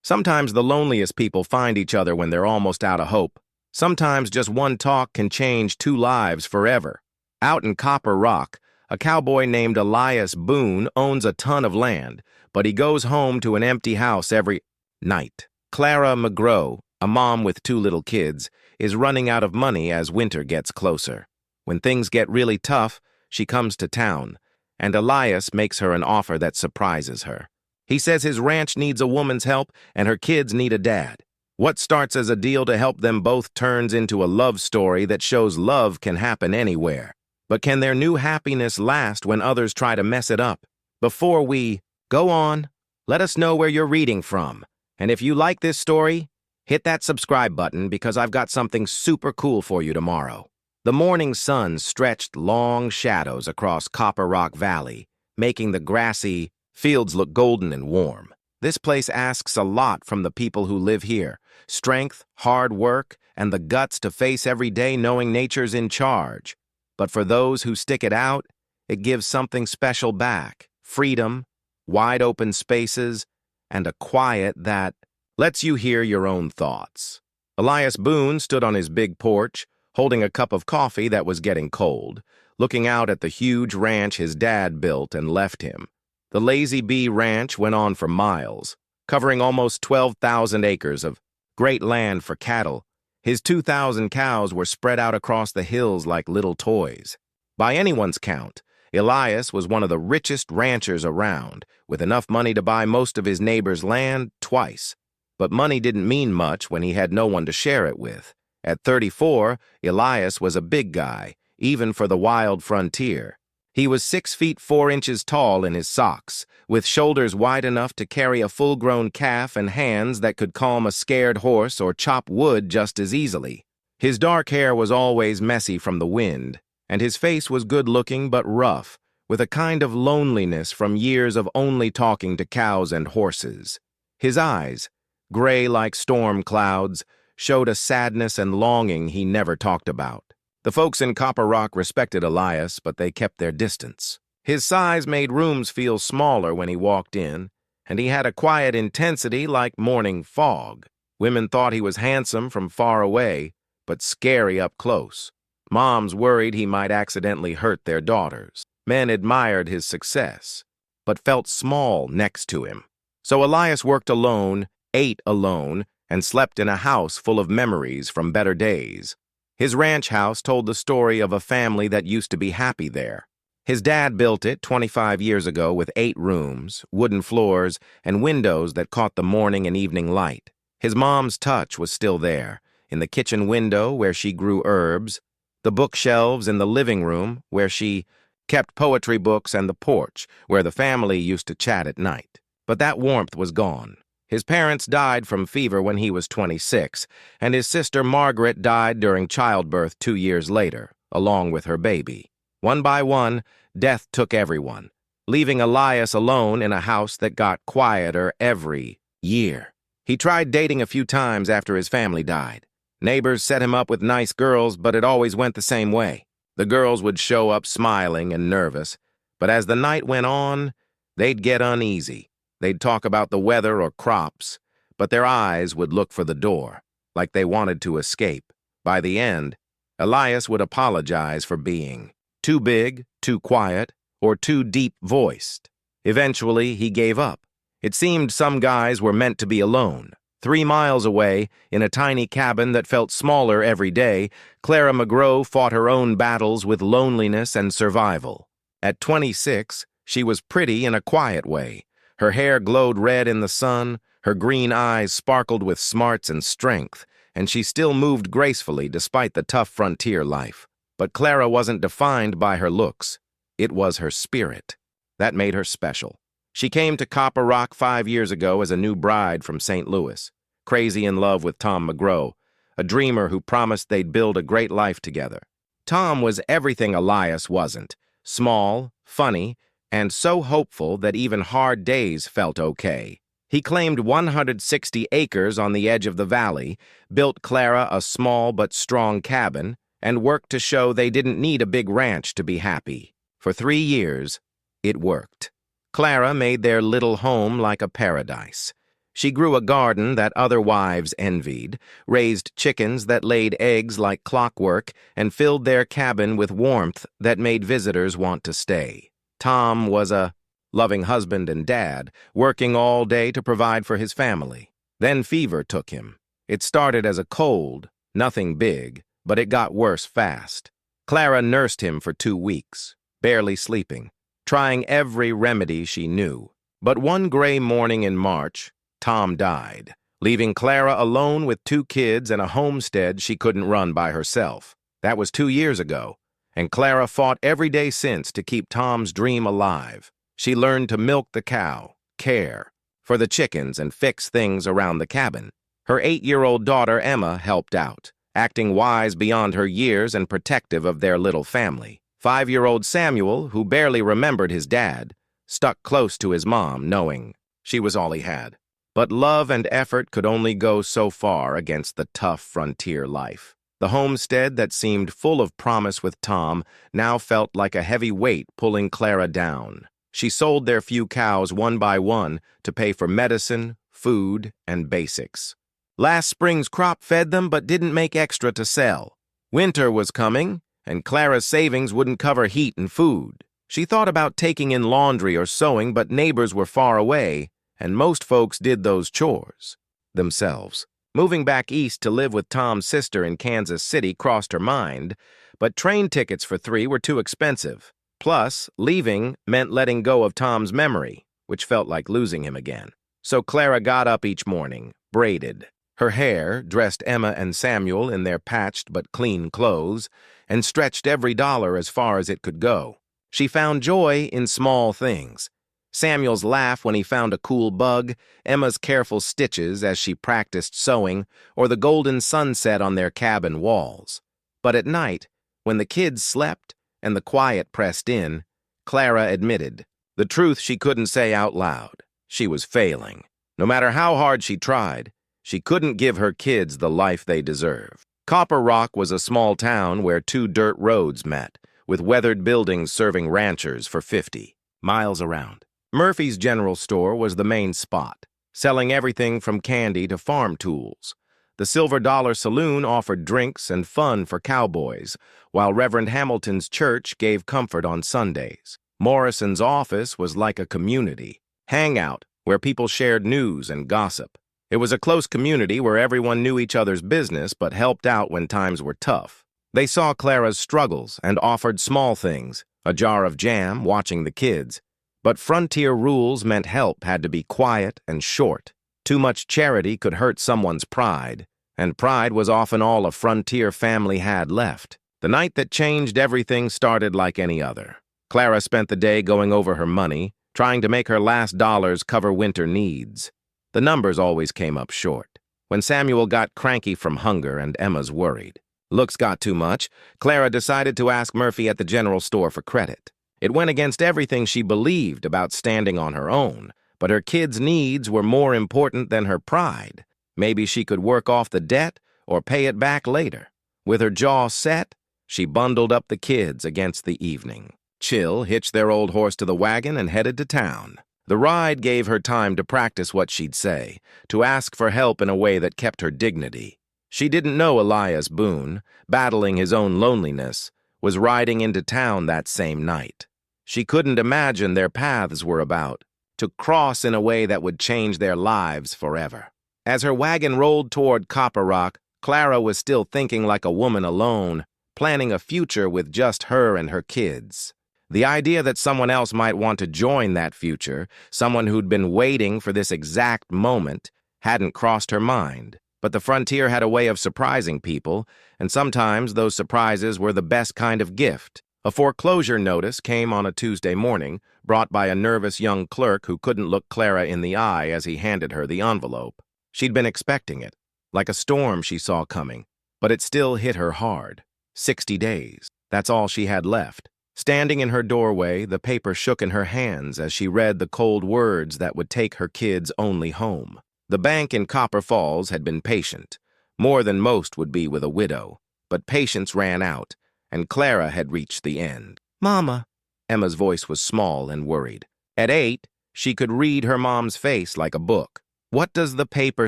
Sometimes the loneliest people find each other when they're almost out of hope. Sometimes just one talk can change two lives forever. Out in Copper Rock, a cowboy named Elias Boone owns a ton of land, but he goes home to an empty house every night. Clara McGrow, a mom with two little kids, is running out of money as winter gets closer. When things get really tough, she comes to town, and Elias makes her an offer that surprises her. He says his ranch needs a woman's help and her kids need a dad. What starts as a deal to help them both turns into a love story that shows love can happen anywhere. But can their new happiness last when others try to mess it up? Before we go on, let us know where you're reading from. And if you like this story, hit that subscribe button because I've got something super cool for you tomorrow. The morning sun stretched long shadows across Copper Rock Valley, making the grassy fields look golden and warm. This place asks a lot from the people who live here: strength, hard work, and the guts to face every day knowing nature's in charge. But for those who stick it out, it gives something special back: freedom, wide open spaces, and a quiet that lets you hear your own thoughts. Elias Boone stood on his big porch, holding a cup of coffee that was getting cold, looking out at the huge ranch his dad built and left him. The Lazy Bee Ranch went on for miles, covering almost 12,000 acres of great land for cattle. His 2,000 cows were spread out across the hills like little toys. By anyone's count, Elias was one of the richest ranchers around, with enough money to buy most of his neighbors' land twice. But money didn't mean much when he had no one to share it with. At 34, Elias was a big guy, even for the wild frontier. He was 6 feet 4 inches tall in his socks, with shoulders wide enough to carry a full-grown calf and hands that could calm a scared horse or chop wood just as easily. His dark hair was always messy from the wind, and his face was good-looking but rough, with a kind of loneliness from years of only talking to cows and horses. His eyes, gray like storm clouds, showed a sadness and longing he never talked about. The folks in Copper Rock respected Elias, but they kept their distance. His size made rooms feel smaller when he walked in, and he had a quiet intensity like morning fog. Women thought he was handsome from far away, but scary up close. Moms worried he might accidentally hurt their daughters. Men admired his success, but felt small next to him. So Elias worked alone, ate alone, and slept in a house full of memories from better days. His ranch house told the story of a family that used to be happy there. His dad built it 25 years ago with 8 rooms, wooden floors, and windows that caught the morning and evening light. His mom's touch was still there, in the kitchen window where she grew herbs, the bookshelves in the living room where she kept poetry books, and the porch where the family used to chat at night. But that warmth was gone. His parents died from fever when he was 26, and his sister Margaret died during childbirth 2 years later, along with her baby. One by one, death took everyone, leaving Elias alone in a house that got quieter every year. He tried dating a few times after his family died. Neighbors set him up with nice girls, but it always went the same way. The girls would show up smiling and nervous, but as the night went on, they'd get uneasy. They'd talk about the weather or crops, but their eyes would look for the door, like they wanted to escape. By the end, Elias would apologize for being too big, too quiet, or too deep-voiced. Eventually, he gave up. It seemed some guys were meant to be alone. 3 miles away, in a tiny cabin that felt smaller every day, Clara McGrow fought her own battles with loneliness and survival. At 26, she was pretty in a quiet way. Her hair glowed red in the sun, her green eyes sparkled with smarts and strength, and she still moved gracefully despite the tough frontier life. But Clara wasn't defined by her looks. It was her spirit. That made her special. She came to Copper Rock 5 years ago as a new bride from St. Louis, crazy in love with Tom McGrow, a dreamer who promised they'd build a great life together. Tom was everything Elias wasn't: small, funny, and so hopeful that even hard days felt okay. He claimed 160 acres on the edge of the valley, built Clara a small but strong cabin, and worked to show they didn't need a big ranch to be happy. For 3 years, it worked. Clara made their little home like a paradise. She grew a garden that other wives envied, raised chickens that laid eggs like clockwork, and filled their cabin with warmth that made visitors want to stay. Tom was a loving husband and dad, working all day to provide for his family. Then fever took him. It started as a cold, nothing big, but it got worse fast. Clara nursed him for 2 weeks, barely sleeping, trying every remedy she knew. But one gray morning in March, Tom died, leaving Clara alone with 2 kids and a homestead she couldn't run by herself. That was 2 years ago, and Clara fought every day since to keep Tom's dream alive. She learned to milk the cow, care for the chickens, and fix things around the cabin. Her 8-year-old daughter, Emma, helped out, acting wise beyond her years and protective of their little family. 5-year-old Samuel, who barely remembered his dad, stuck close to his mom, knowing she was all he had. But love and effort could only go so far against the tough frontier life. The homestead that seemed full of promise with Tom now felt like a heavy weight pulling Clara down. She sold their few cows one by one to pay for medicine, food, and basics. Last spring's crop fed them but didn't make extra to sell. Winter was coming, and Clara's savings wouldn't cover heat and food. She thought about taking in laundry or sewing, but neighbors were far away, and most folks did those chores themselves. Moving back east to live with Tom's sister in Kansas City crossed her mind, but train tickets for 3 were too expensive. Plus, leaving meant letting go of Tom's memory, which felt like losing him again. So Clara got up each morning, braided her hair, dressed Emma and Samuel in their patched but clean clothes, and stretched every dollar as far as it could go. She found joy in small things. Samuel's laugh when he found a cool bug, Emma's careful stitches as she practiced sewing, or the golden sunset on their cabin walls. But at night, when the kids slept and the quiet pressed in, Clara admitted the truth she couldn't say out loud. She was failing. No matter how hard she tried, she couldn't give her kids the life they deserved. Copper Rock was a small town where 2 dirt roads met, with weathered buildings serving ranchers for 50 miles around. Murphy's General Store was the main spot, selling everything from candy to farm tools. The Silver Dollar Saloon offered drinks and fun for cowboys, while Reverend Hamilton's church gave comfort on Sundays. Morrison's office was like a community hangout where people shared news and gossip. It was a close community where everyone knew each other's business but helped out when times were tough. They saw Clara's struggles and offered small things, a jar of jam, watching the kids. But frontier rules meant help had to be quiet and short. Too much charity could hurt someone's pride, and pride was often all a frontier family had left. The night that changed everything started like any other. Clara spent the day going over her money, trying to make her last dollars cover winter needs. The numbers always came up short. When Samuel got cranky from hunger and Emma's worried, looks got too much, Clara decided to ask Murphy at the general store for credit. It went against everything she believed about standing on her own, but her kids' needs were more important than her pride. Maybe she could work off the debt or pay it back later. With her jaw set, she bundled up the kids against the evening. Chill hitched their old horse to the wagon and headed to town. The ride gave her time to practice what she'd say, to ask for help in a way that kept her dignity. She didn't know Elias Boone, battling his own loneliness, was riding into town that same night. She couldn't imagine their paths were about to cross in a way that would change their lives forever. As her wagon rolled toward Copper Rock, Clara was still thinking like a woman alone, planning a future with just her and her kids. The idea that someone else might want to join that future, someone who'd been waiting for this exact moment, hadn't crossed her mind. But the frontier had a way of surprising people, and sometimes those surprises were the best kind of gift. A foreclosure notice came on a Tuesday morning, brought by a nervous young clerk who couldn't look Clara in the eye as he handed her the envelope. She'd been expecting it, like a storm she saw coming, but it still hit her hard. 60 days. That's all she had left. Standing in her doorway, the paper shook in her hands as she read the cold words that would take her kids' only home. The bank in Copper Falls had been patient, more than most would be with a widow, but patience ran out, and Clara had reached the end. "Mama." Emma's voice was small and worried. At 8, she could read her mom's face like a book. What does the paper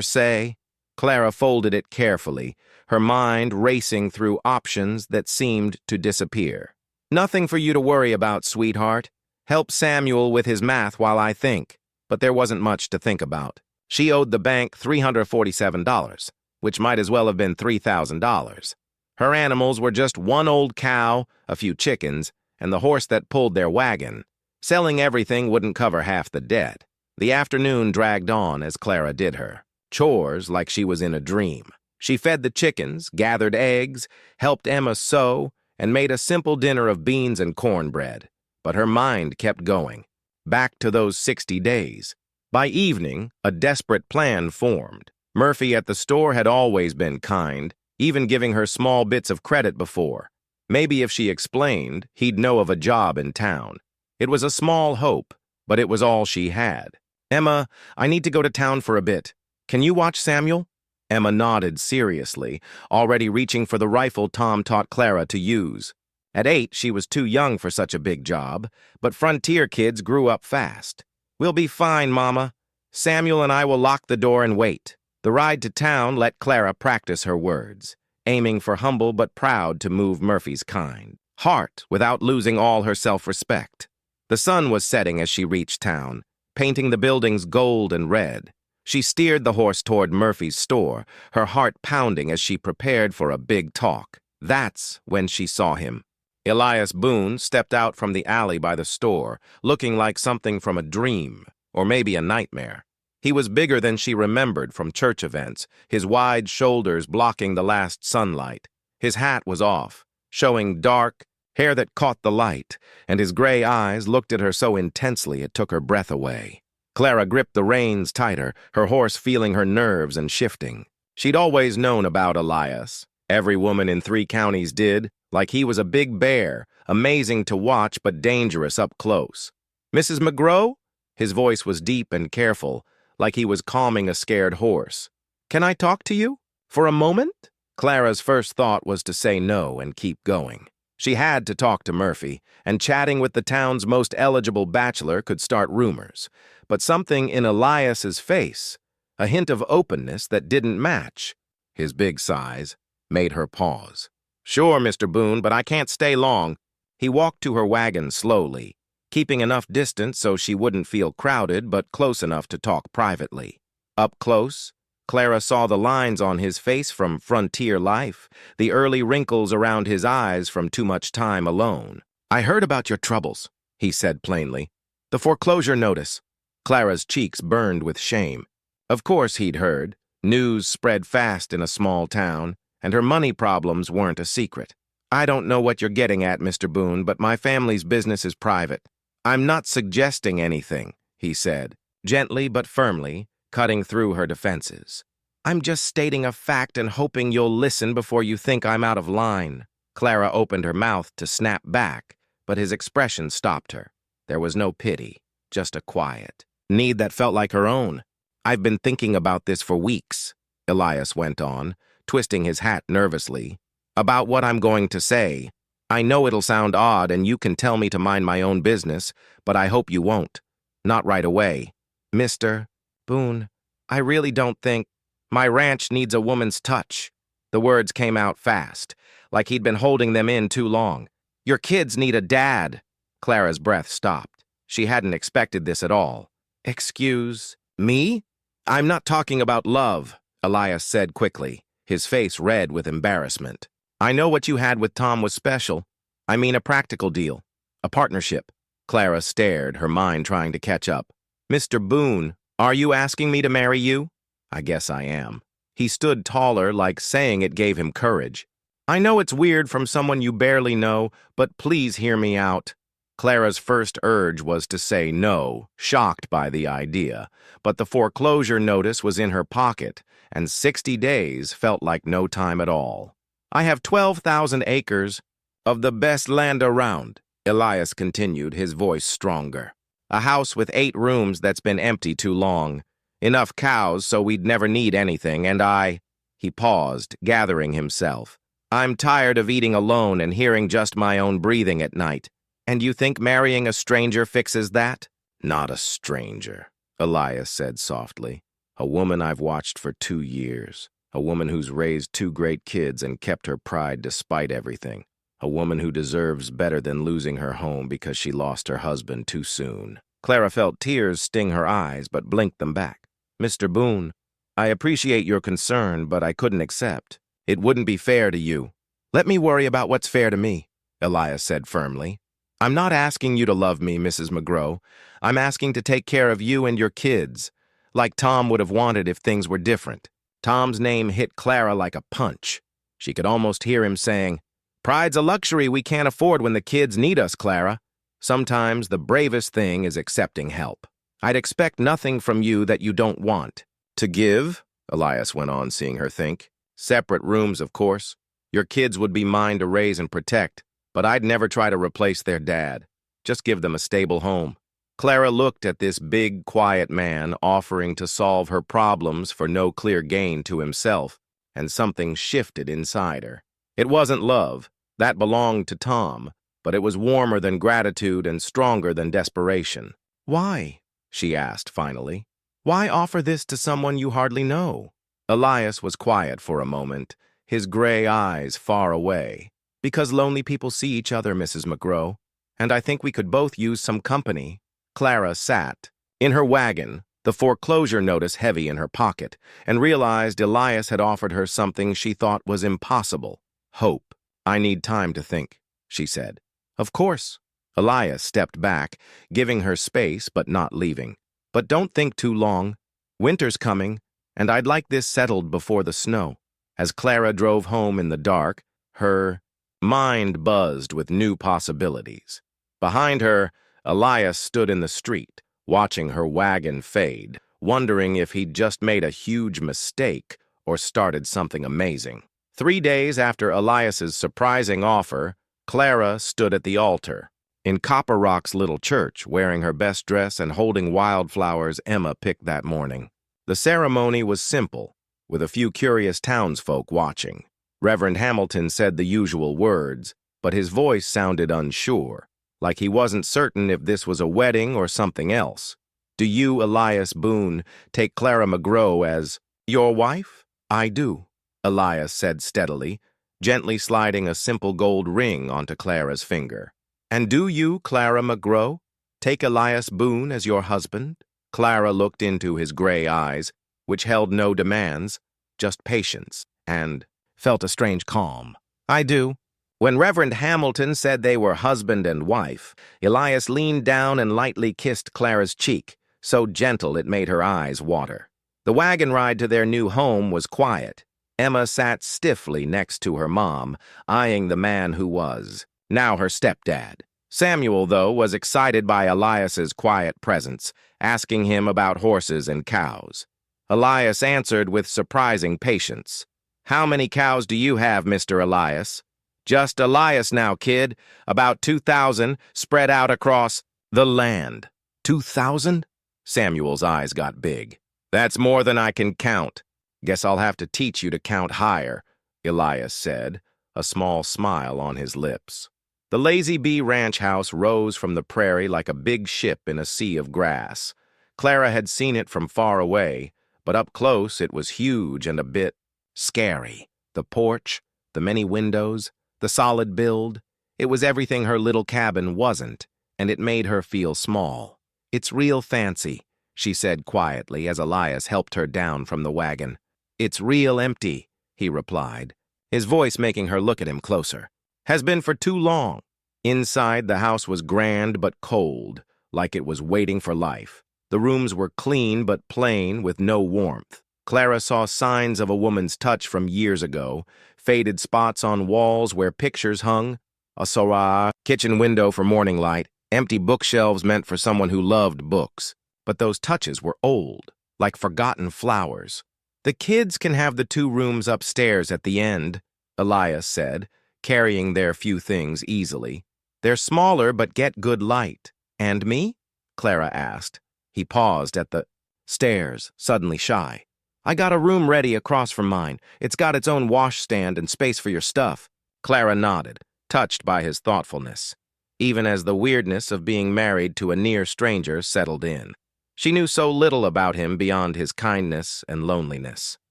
say? Clara folded it carefully, her mind racing through options that seemed to disappear. Nothing for you to worry about, sweetheart. Help Samuel with his math while I think. But there wasn't much to think about. She owed the bank $347, which might as well have been $3,000. Her animals were just one old cow, a few chickens, and the horse that pulled their wagon. Selling everything wouldn't cover half the debt. The afternoon dragged on as Clara did her chores like she was in a dream. She fed the chickens, gathered eggs, helped Emma sew, and made a simple dinner of beans and cornbread. But her mind kept going, back to those 60 days. By evening, a desperate plan formed. Murphy at the store had always been kind, even giving her small bits of credit before. Maybe if she explained, he'd know of a job in town. It was a small hope, but it was all she had. Emma, I need to go to town for a bit. Can you watch Samuel? Emma nodded seriously, already reaching for the rifle Tom taught Clara to use. At 8, she was too young for such a big job, but frontier kids grew up fast. We'll be fine, Mama. Samuel and I will lock the door and wait. The ride to town let Clara practice her words, aiming for humble but proud to move Murphy's kind heart without losing all her self-respect. The sun was setting as she reached town, painting the buildings gold and red. She steered the horse toward Murphy's store, her heart pounding as she prepared for a big talk. That's when she saw him. Elias Boone stepped out from the alley by the store, looking like something from a dream, or maybe a nightmare. He was bigger than she remembered from church events, his wide shoulders blocking the last sunlight. His hat was off, showing dark hair that caught the light, and his gray eyes looked at her so intensely it took her breath away. Clara gripped the reins tighter, her horse feeling her nerves and shifting. She'd always known about Elias. Every woman in 3 counties did, like he was a big bear, amazing to watch but dangerous up close. Mrs. McGraw? His voice was deep and careful, like he was calming a scared horse. Can I talk to you? For a moment? Clara's first thought was to say no and keep going. She had to talk to Murphy, and chatting with the town's most eligible bachelor could start rumors. But something in Elias's face, a hint of openness that didn't match, his big size, made her pause. Sure, Mr. Boone, but I can't stay long. He walked to her wagon slowly, keeping enough distance so she wouldn't feel crowded but close enough to talk privately. Up close, Clara saw the lines on his face from frontier life, the early wrinkles around his eyes from too much time alone. I heard about your troubles, he said plainly. The foreclosure notice. Clara's cheeks burned with shame. Of course he'd heard. News spread fast in a small town, and her money problems weren't a secret. I don't know what you're getting at, Mr. Boone, but my family's business is private. I'm not suggesting anything, he said, gently but firmly, cutting through her defenses. I'm just stating a fact and hoping you'll listen before you think I'm out of line. Clara opened her mouth to snap back, but his expression stopped her. There was no pity, just a quiet need that felt like her own. I've been thinking about this for weeks, Elias went on, twisting his hat nervously. About what I'm going to say. I know it'll sound odd and you can tell me to mind my own business, but I hope you won't. Not right away. Mr. Boone, I really don't think my ranch needs a woman's touch. The words came out fast, like he'd been holding them in too long. Your kids need a dad. Clara's breath stopped. She hadn't expected this at all. Excuse me? I'm not talking about love, Elias said quickly, his face red with embarrassment. I know what you had with Tom was special. I mean a practical deal. A partnership. Clara stared, her mind trying to catch up. Mr. Boone, are you asking me to marry you? I guess I am. He stood taller, like saying it gave him courage. I know it's weird from someone you barely know, but please hear me out. Clara's first urge was to say no, shocked by the idea, but the foreclosure notice was in her pocket, and 60 days felt like no time at all. I have 12,000 acres of the best land around, Elias continued, his voice stronger. A house with 8 rooms that's been empty too long. Enough cows so we'd never need anything, and He paused, gathering himself. I'm tired of eating alone and hearing just my own breathing at night. And you think marrying a stranger fixes that? Not a stranger, Elias said softly. A woman I've watched for 2 years. A woman who's raised 2 great kids and kept her pride despite everything. A woman who deserves better than losing her home because she lost her husband too soon. Clara felt tears sting her eyes, but blinked them back. Mr. Boone, I appreciate your concern, but I couldn't accept. It wouldn't be fair to you. Let me worry about what's fair to me, Elias said firmly. I'm not asking you to love me, Mrs. McGraw. I'm asking to take care of you and your kids, like Tom would have wanted if things were different. Tom's name hit Clara like a punch. She could almost hear him saying, Pride's a luxury we can't afford when the kids need us, Clara. Sometimes the bravest thing is accepting help. I'd expect nothing from you that you don't want. To give? Elias went on, seeing her think. Separate rooms, of course. Your kids would be mine to raise and protect, but I'd never try to replace their dad. Just give them a stable home. Clara looked at this big, quiet man offering to solve her problems for no clear gain to himself, and something shifted inside her. It wasn't love. That belonged to Tom, but it was warmer than gratitude and stronger than desperation. Why? She asked finally. Why offer this to someone you hardly know? Elias was quiet for a moment, his gray eyes far away. Because lonely people see each other, Mrs. McGraw, and I think we could both use some company. Clara sat in her wagon, the foreclosure notice heavy in her pocket, and realized Elias had offered her something she thought was impossible. Hope. I need time to think, she said. Of course. Elias stepped back, giving her space but not leaving. But don't think too long. Winter's coming, and I'd like this settled before the snow. As Clara drove home in the dark, her mind buzzed with new possibilities. Behind her, Elias stood in the street, watching her wagon fade, wondering if he'd just made a huge mistake or started something amazing. 3 days after Elias's surprising offer, Clara stood at the altar. In Copper Rock's little church, wearing her best dress and holding wildflowers Emma picked that morning. The ceremony was simple, with a few curious townsfolk watching. Reverend Hamilton said the usual words, but his voice sounded unsure, like he wasn't certain if this was a wedding or something else. Do you, Elias Boone, take Clara McGraw as your wife? I do, Elias said steadily, gently sliding a simple gold ring onto Clara's finger. And do you, Clara McGraw, take Elias Boone as your husband? Clara looked into his gray eyes, which held no demands, just patience, and felt a strange calm. I do. When Reverend Hamilton said they were husband and wife, Elias leaned down and lightly kissed Clara's cheek, so gentle it made her eyes water. The wagon ride to their new home was quiet. Emma sat stiffly next to her mom, eyeing the man who was now her stepdad. Samuel, though, was excited by Elias's quiet presence, asking him about horses and cows. Elias answered with surprising patience. How many cows do you have, Mr. Elias? Just Elias now, kid. About 2,000 spread out across the land. 2,000? Samuel's eyes got big. That's more than I can count. Guess I'll have to teach you to count higher, Elias said, a small smile on his lips. The Lazy Bee Ranch house rose from the prairie like a big ship in a sea of grass. Clara had seen it from far away, but up close it was huge and a bit scary. The porch, the many windows, the solid build. It was everything her little cabin wasn't, and it made her feel small. It's real fancy, she said quietly as Elias helped her down from the wagon. It's real empty, he replied, his voice making her look at him closer. Has been for too long. Inside, the house was grand but cold, like it was waiting for life. The rooms were clean but plain with no warmth. Clara saw signs of a woman's touch from years ago, faded spots on walls where pictures hung, a sorah, kitchen window for morning light, empty bookshelves meant for someone who loved books. But those touches were old, like forgotten flowers. The kids can have the 2 rooms upstairs at the end, Elias said, carrying their few things easily. They're smaller but get good light. And me? Clara asked. He paused at the stairs, suddenly shy. I got a room ready across from mine. It's got its own washstand and space for your stuff. Clara nodded, touched by his thoughtfulness, even as the weirdness of being married to a near stranger settled in. She knew so little about him beyond his kindness and loneliness.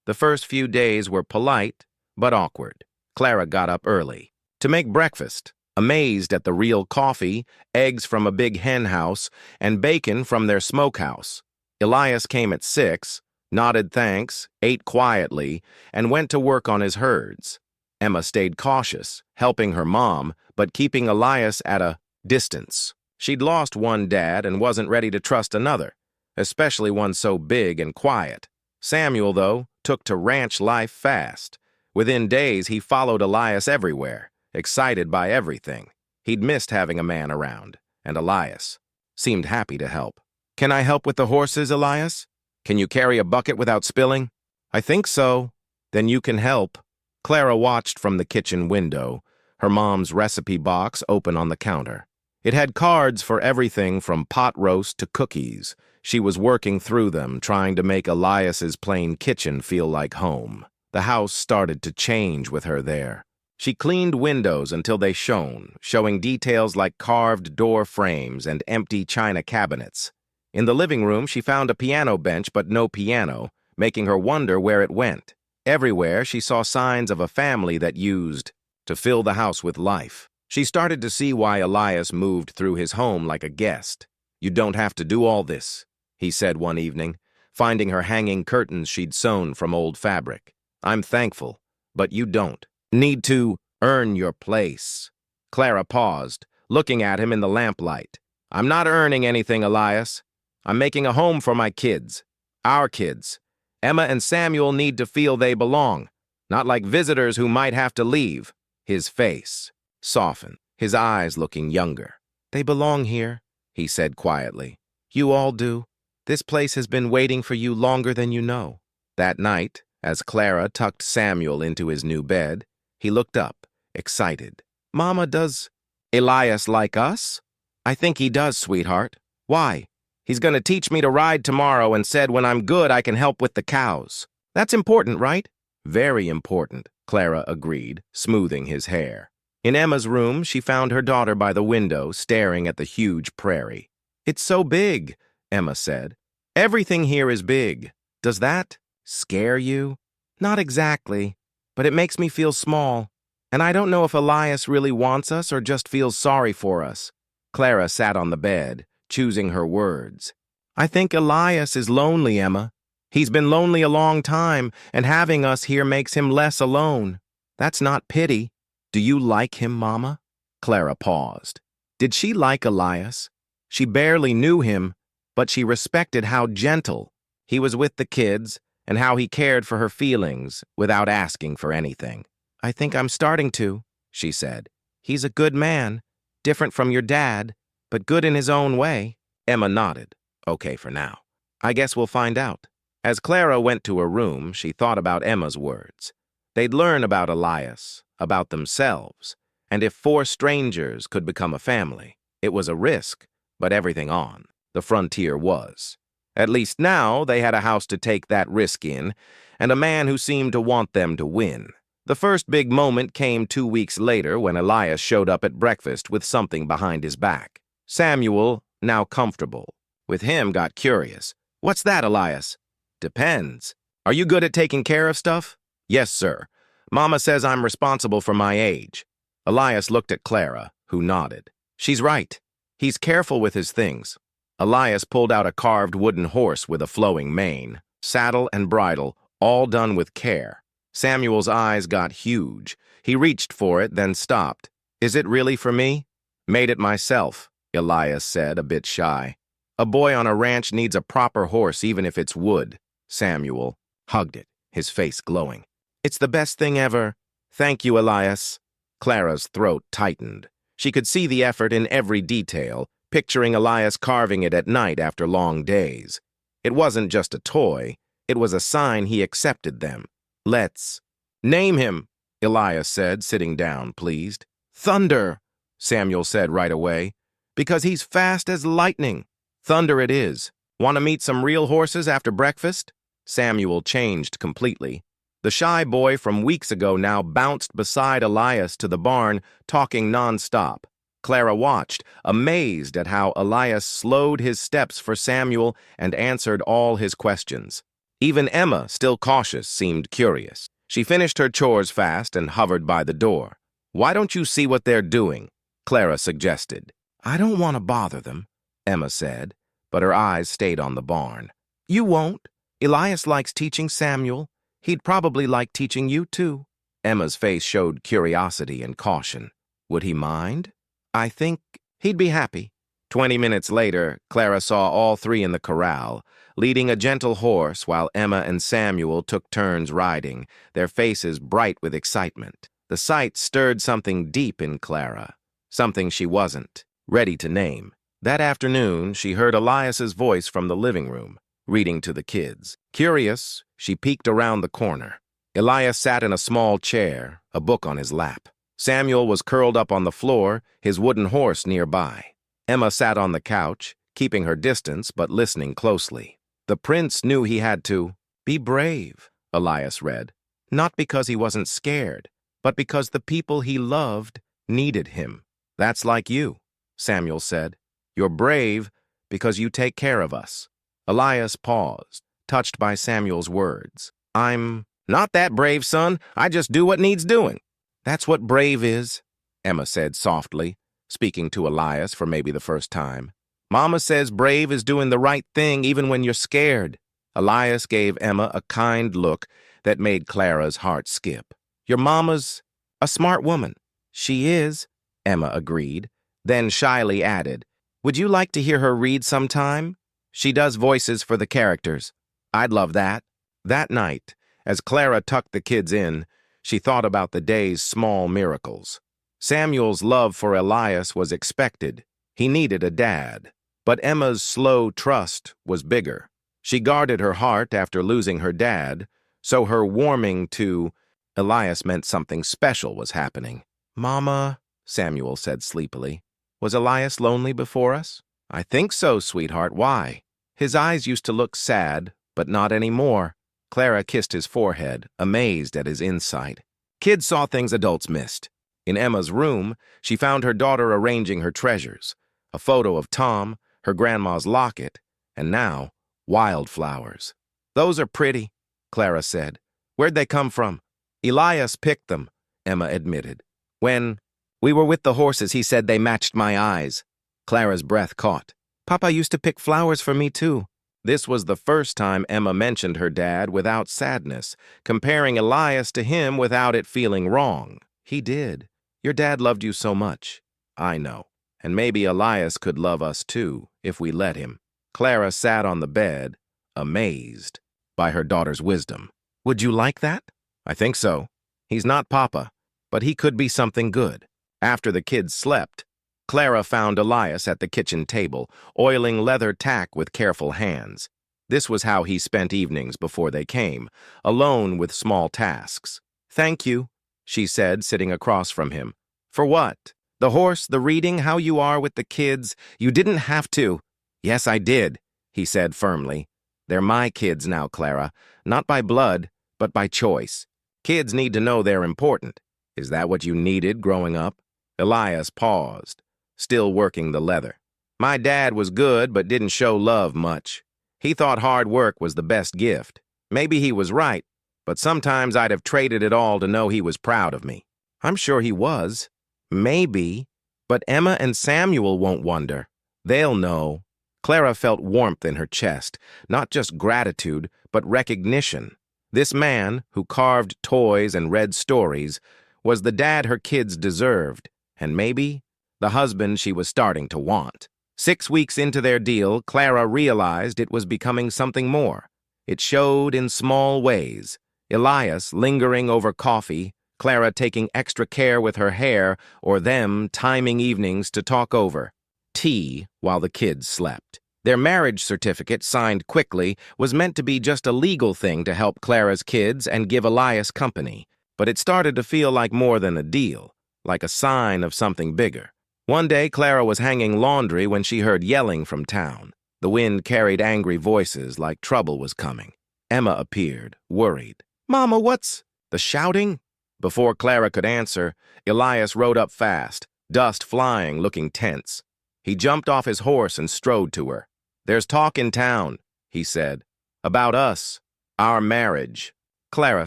The first few days were polite, but awkward. Clara got up early to make breakfast, amazed at the real coffee, eggs from a big hen house, and bacon from their smokehouse. Elias came at 6, nodded thanks, ate quietly, and went to work on his herds. Emma stayed cautious, helping her mom, but keeping Elias at a distance. She'd lost one dad and wasn't ready to trust another, especially one so big and quiet. Samuel, though, took to ranch life fast. Within days, he followed Elias everywhere, excited by everything. He'd missed having a man around, and Elias seemed happy to help. "Can I help with the horses, Elias? Can you carry a bucket without spilling?" "I think so." "Then you can help." Clara watched from the kitchen window, her mom's recipe box open on the counter. It had cards for everything from pot roast to cookies. She was working through them, trying to make Elias's plain kitchen feel like home. The house started to change with her there. She cleaned windows until they shone, showing details like carved door frames and empty china cabinets. In the living room, she found a piano bench but no piano, making her wonder where it went. Everywhere, she saw signs of a family that used to fill the house with life. She started to see why Elias moved through his home like a guest. "You don't have to do all this," he said one evening, finding her hanging curtains she'd sewn from old fabric. "I'm thankful, but you don't need to earn your place." Clara paused, looking at him in the lamplight. "I'm not earning anything, Elias. I'm making a home for my kids. Our kids. Emma and Samuel need to feel they belong, not like visitors who might have to leave." His face softened, his eyes looking younger. "They belong here," he said quietly. "You all do. This place has been waiting for you longer than you know." That night, as Clara tucked Samuel into his new bed, he looked up, excited. "Mama, does Elias like us?" "I think he does, sweetheart." "Why?" "He's going to teach me to ride tomorrow and said when I'm good I can help with the cows." "That's important, right?" "Very important," Clara agreed, smoothing his hair. In Emma's room, she found her daughter by the window, staring at the huge prairie. "It's so big," Emma said. "Everything here is big. Does that scare you?" "Not exactly, but it makes me feel small. And I don't know if Elias really wants us or just feels sorry for us." Clara sat on the bed, choosing her words. "I think Elias is lonely, Emma. He's been lonely a long time, and having us here makes him less alone. That's not pity. Do you like him, Mama?" Clara paused. Did she like Elias? She barely knew him, but she respected how gentle he was with the kids and how he cared for her feelings without asking for anything. "I think I'm starting to," she said. "He's a good man, different from your dad, but good in his own way." Emma nodded. "Okay for now. I guess we'll find out." As Clara went to her room, she thought about Emma's words. They'd learn about Elias, about themselves, and if 4 strangers could become a family. It was a risk, but everything on the frontier was. At least now they had a house to take that risk in, and a man who seemed to want them to win. The first big moment came 2 weeks later when Elias showed up at breakfast with something behind his back. Samuel, now comfortable with him, got curious. "What's that, Elias?" "Depends. Are you good at taking care of stuff?" "Yes, sir. Mama says I'm responsible for my age." Elias looked at Clara, who nodded. "She's right. He's careful with his things." Elias pulled out a carved wooden horse with a flowing mane, saddle and bridle, all done with care. Samuel's eyes got huge. He reached for it, then stopped. "Is it really for me?" "Made it myself," Elias said, a bit shy. "A boy on a ranch needs a proper horse even if it's wood." Samuel hugged it, his face glowing. "It's the best thing ever." "Thank you, Elias." Clara's throat tightened. She could see the effort in every detail, picturing Elias carving it at night after long days. It wasn't just a toy. It was a sign he accepted them. "Let's name him," Elias said, sitting down, pleased. "Thunder," Samuel said right away, "because he's fast as lightning." "Thunder it is. Want to meet some real horses after breakfast?" Samuel changed completely. The shy boy from weeks ago now bounced beside Elias to the barn, talking nonstop. Clara watched, amazed at how Elias slowed his steps for Samuel and answered all his questions. Even Emma, still cautious, seemed curious. She finished her chores fast and hovered by the door. "Why don't you see what they're doing?" Clara suggested. "I don't want to bother them," Emma said, but her eyes stayed on the barn. "You won't. Elias likes teaching Samuel. He'd probably like teaching you too." Emma's face showed curiosity and caution. "Would he mind?" "I think he'd be happy." 20 minutes later, Clara saw all three in the corral, leading a gentle horse while Emma and Samuel took turns riding, their faces bright with excitement. The sight stirred something deep in Clara, something she wasn't ready to name. That afternoon, she heard Elias's voice from the living room, reading to the kids. Curious, she peeked around the corner. Elias sat in a small chair, a book on his lap. Samuel was curled up on the floor, his wooden horse nearby. Emma sat on the couch, keeping her distance but listening closely. The prince knew he had to be brave, Elias read, not because he wasn't scared, but because the people he loved needed him. "That's like you," Samuel said. "You're brave because you take care of us." Elias paused, touched by Samuel's words. "I'm not that brave, son. I just do what needs doing." "That's what brave is," Emma said softly, speaking to Elias for maybe the first time. "Mama says brave is doing the right thing even when you're scared." Elias gave Emma a kind look that made Clara's heart skip. "Your mama's a smart woman." "She is," Emma agreed, then shyly added, "Would you like to hear her read sometime? She does voices for the characters." "I'd love that." That night, as Clara tucked the kids in, she thought about the day's small miracles. Samuel's love for Elias was expected. He needed a dad. But Emma's slow trust was bigger. She guarded her heart after losing her dad, so her warming to Elias meant something special was happening. "Mama," Samuel said sleepily, "was Elias lonely before us?" "I think so, sweetheart. Why?" "His eyes used to look sad, but not anymore." Clara kissed his forehead, amazed at his insight. Kids saw things adults missed. In Emma's room, she found her daughter arranging her treasures. A photo of Tom, her grandma's locket, and now, wildflowers. "Those are pretty," Clara said. "Where'd they come from?" "Elias picked them," Emma admitted. "When we were with the horses, he said they matched my eyes." Clara's breath caught. "Papa used to pick flowers for me, too." This was the first time Emma mentioned her dad without sadness, comparing Elias to him without it feeling wrong. "He did. Your dad loved you so much." "I know. And maybe Elias could love us too, if we let him." Clara sat on the bed, amazed by her daughter's wisdom. "Would you like that?" "I think so. He's not Papa, but he could be something good." After the kids slept, Clara found Elias at the kitchen table, oiling leather tack with careful hands. This was how he spent evenings before they came, alone with small tasks. "Thank you," she said, sitting across from him. "For what? The horse, the reading, how you are with the kids. You didn't have to." "Yes, I did," he said firmly. "They're my kids now, Clara, not by blood, but by choice. Kids need to know they're important." "Is that what you needed growing up?" Elias paused, still working the leather. "My dad was good, but didn't show love much. He thought hard work was the best gift. Maybe he was right, but sometimes I'd have traded it all to know he was proud of me." "I'm sure he was." "Maybe, but Emma and Samuel won't wonder. They'll know." Clara felt warmth in her chest, not just gratitude, but recognition. This man, who carved toys and read stories, was the dad her kids deserved, and maybe the husband she was starting to want. 6 weeks into their deal, Clara realized it was becoming something more. It showed in small ways. Elias lingering over coffee, Clara taking extra care with her hair, or them timing evenings to talk over tea while the kids slept. Their marriage certificate, signed quickly, was meant to be just a legal thing to help Clara's kids and give Elias company, but it started to feel like more than a deal, like a sign of something bigger. One day, Clara was hanging laundry when she heard yelling from town. The wind carried angry voices like trouble was coming. Emma appeared, worried. "Mama, what's the shouting?" Before Clara could answer, Elias rode up fast, dust flying, looking tense. He jumped off his horse and strode to her. "There's talk in town," he said. "About us. Our marriage." Clara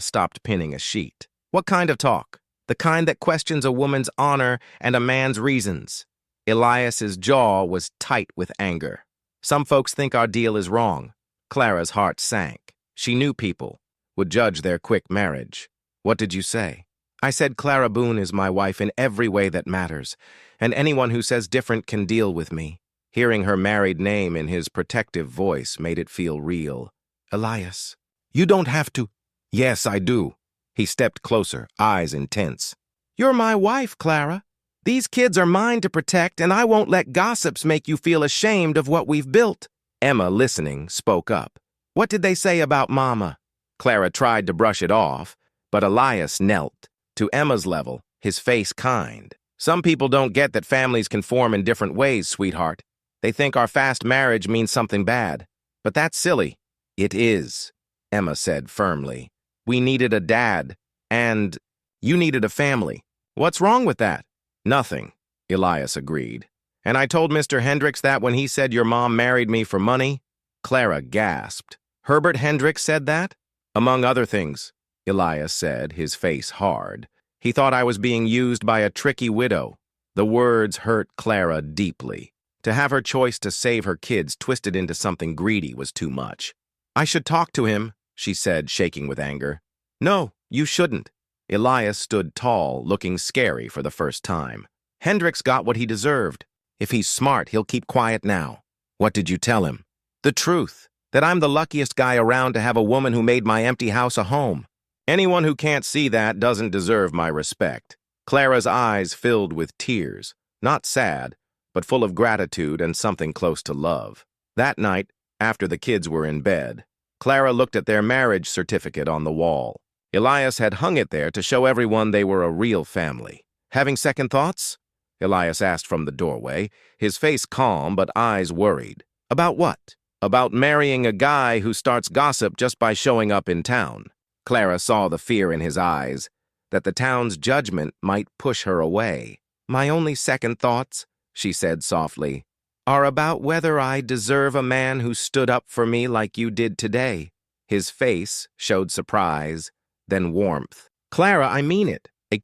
stopped pinning a sheet. "What kind of talk?" "The kind that questions a woman's honor and a man's reasons." Elias's jaw was tight with anger. "Some folks think our deal is wrong." Clara's heart sank. She knew people would judge their quick marriage. "What did you say?" "I said Clara Boone is my wife in every way that matters, and anyone who says different can deal with me." Hearing her married name in his protective voice made it feel real. "Elias, you don't have to." "Yes, I do." He stepped closer, eyes intense. "You're my wife, Clara. These kids are mine to protect, and I won't let gossips make you feel ashamed of what we've built." Emma, listening, spoke up. "What did they say about Mama?" Clara tried to brush it off, but Elias knelt. To Emma's level, his face kind. "Some people don't get that families can form in different ways, sweetheart. They think our fast marriage means something bad. But that's silly." "It is," Emma said firmly. "We needed a dad, and you needed a family. What's wrong with that?" "Nothing," Elias agreed. "And I told Mr. Hendricks that when he said your mom married me for money." Clara gasped. "Herbert Hendricks said that?" "Among other things," Elias said, his face hard. "He thought I was being used by a tricky widow." The words hurt Clara deeply. To have her choice to save her kids twisted into something greedy was too much. "I should talk to him," she said, shaking with anger. "No, you shouldn't." Elias stood tall, looking scary for the first time. "Hendricks got what he deserved. If he's smart, he'll keep quiet now." "What did you tell him?" "The truth, that I'm the luckiest guy around to have a woman who made my empty house a home. Anyone who can't see that doesn't deserve my respect." Clara's eyes filled with tears, not sad, but full of gratitude and something close to love. That night, after the kids were in bed, Clara looked at their marriage certificate on the wall. Elias had hung it there to show everyone they were a real family. "Having second thoughts?" Elias asked from the doorway, his face calm but eyes worried. "About what?" "About marrying a guy who starts gossip just by showing up in town." Clara saw the fear in his eyes, that the town's judgment might push her away. "My only second thoughts," she said softly, "are about whether I deserve a man who stood up for me like you did today." His face showed surprise, then warmth. "Clara, I mean it." I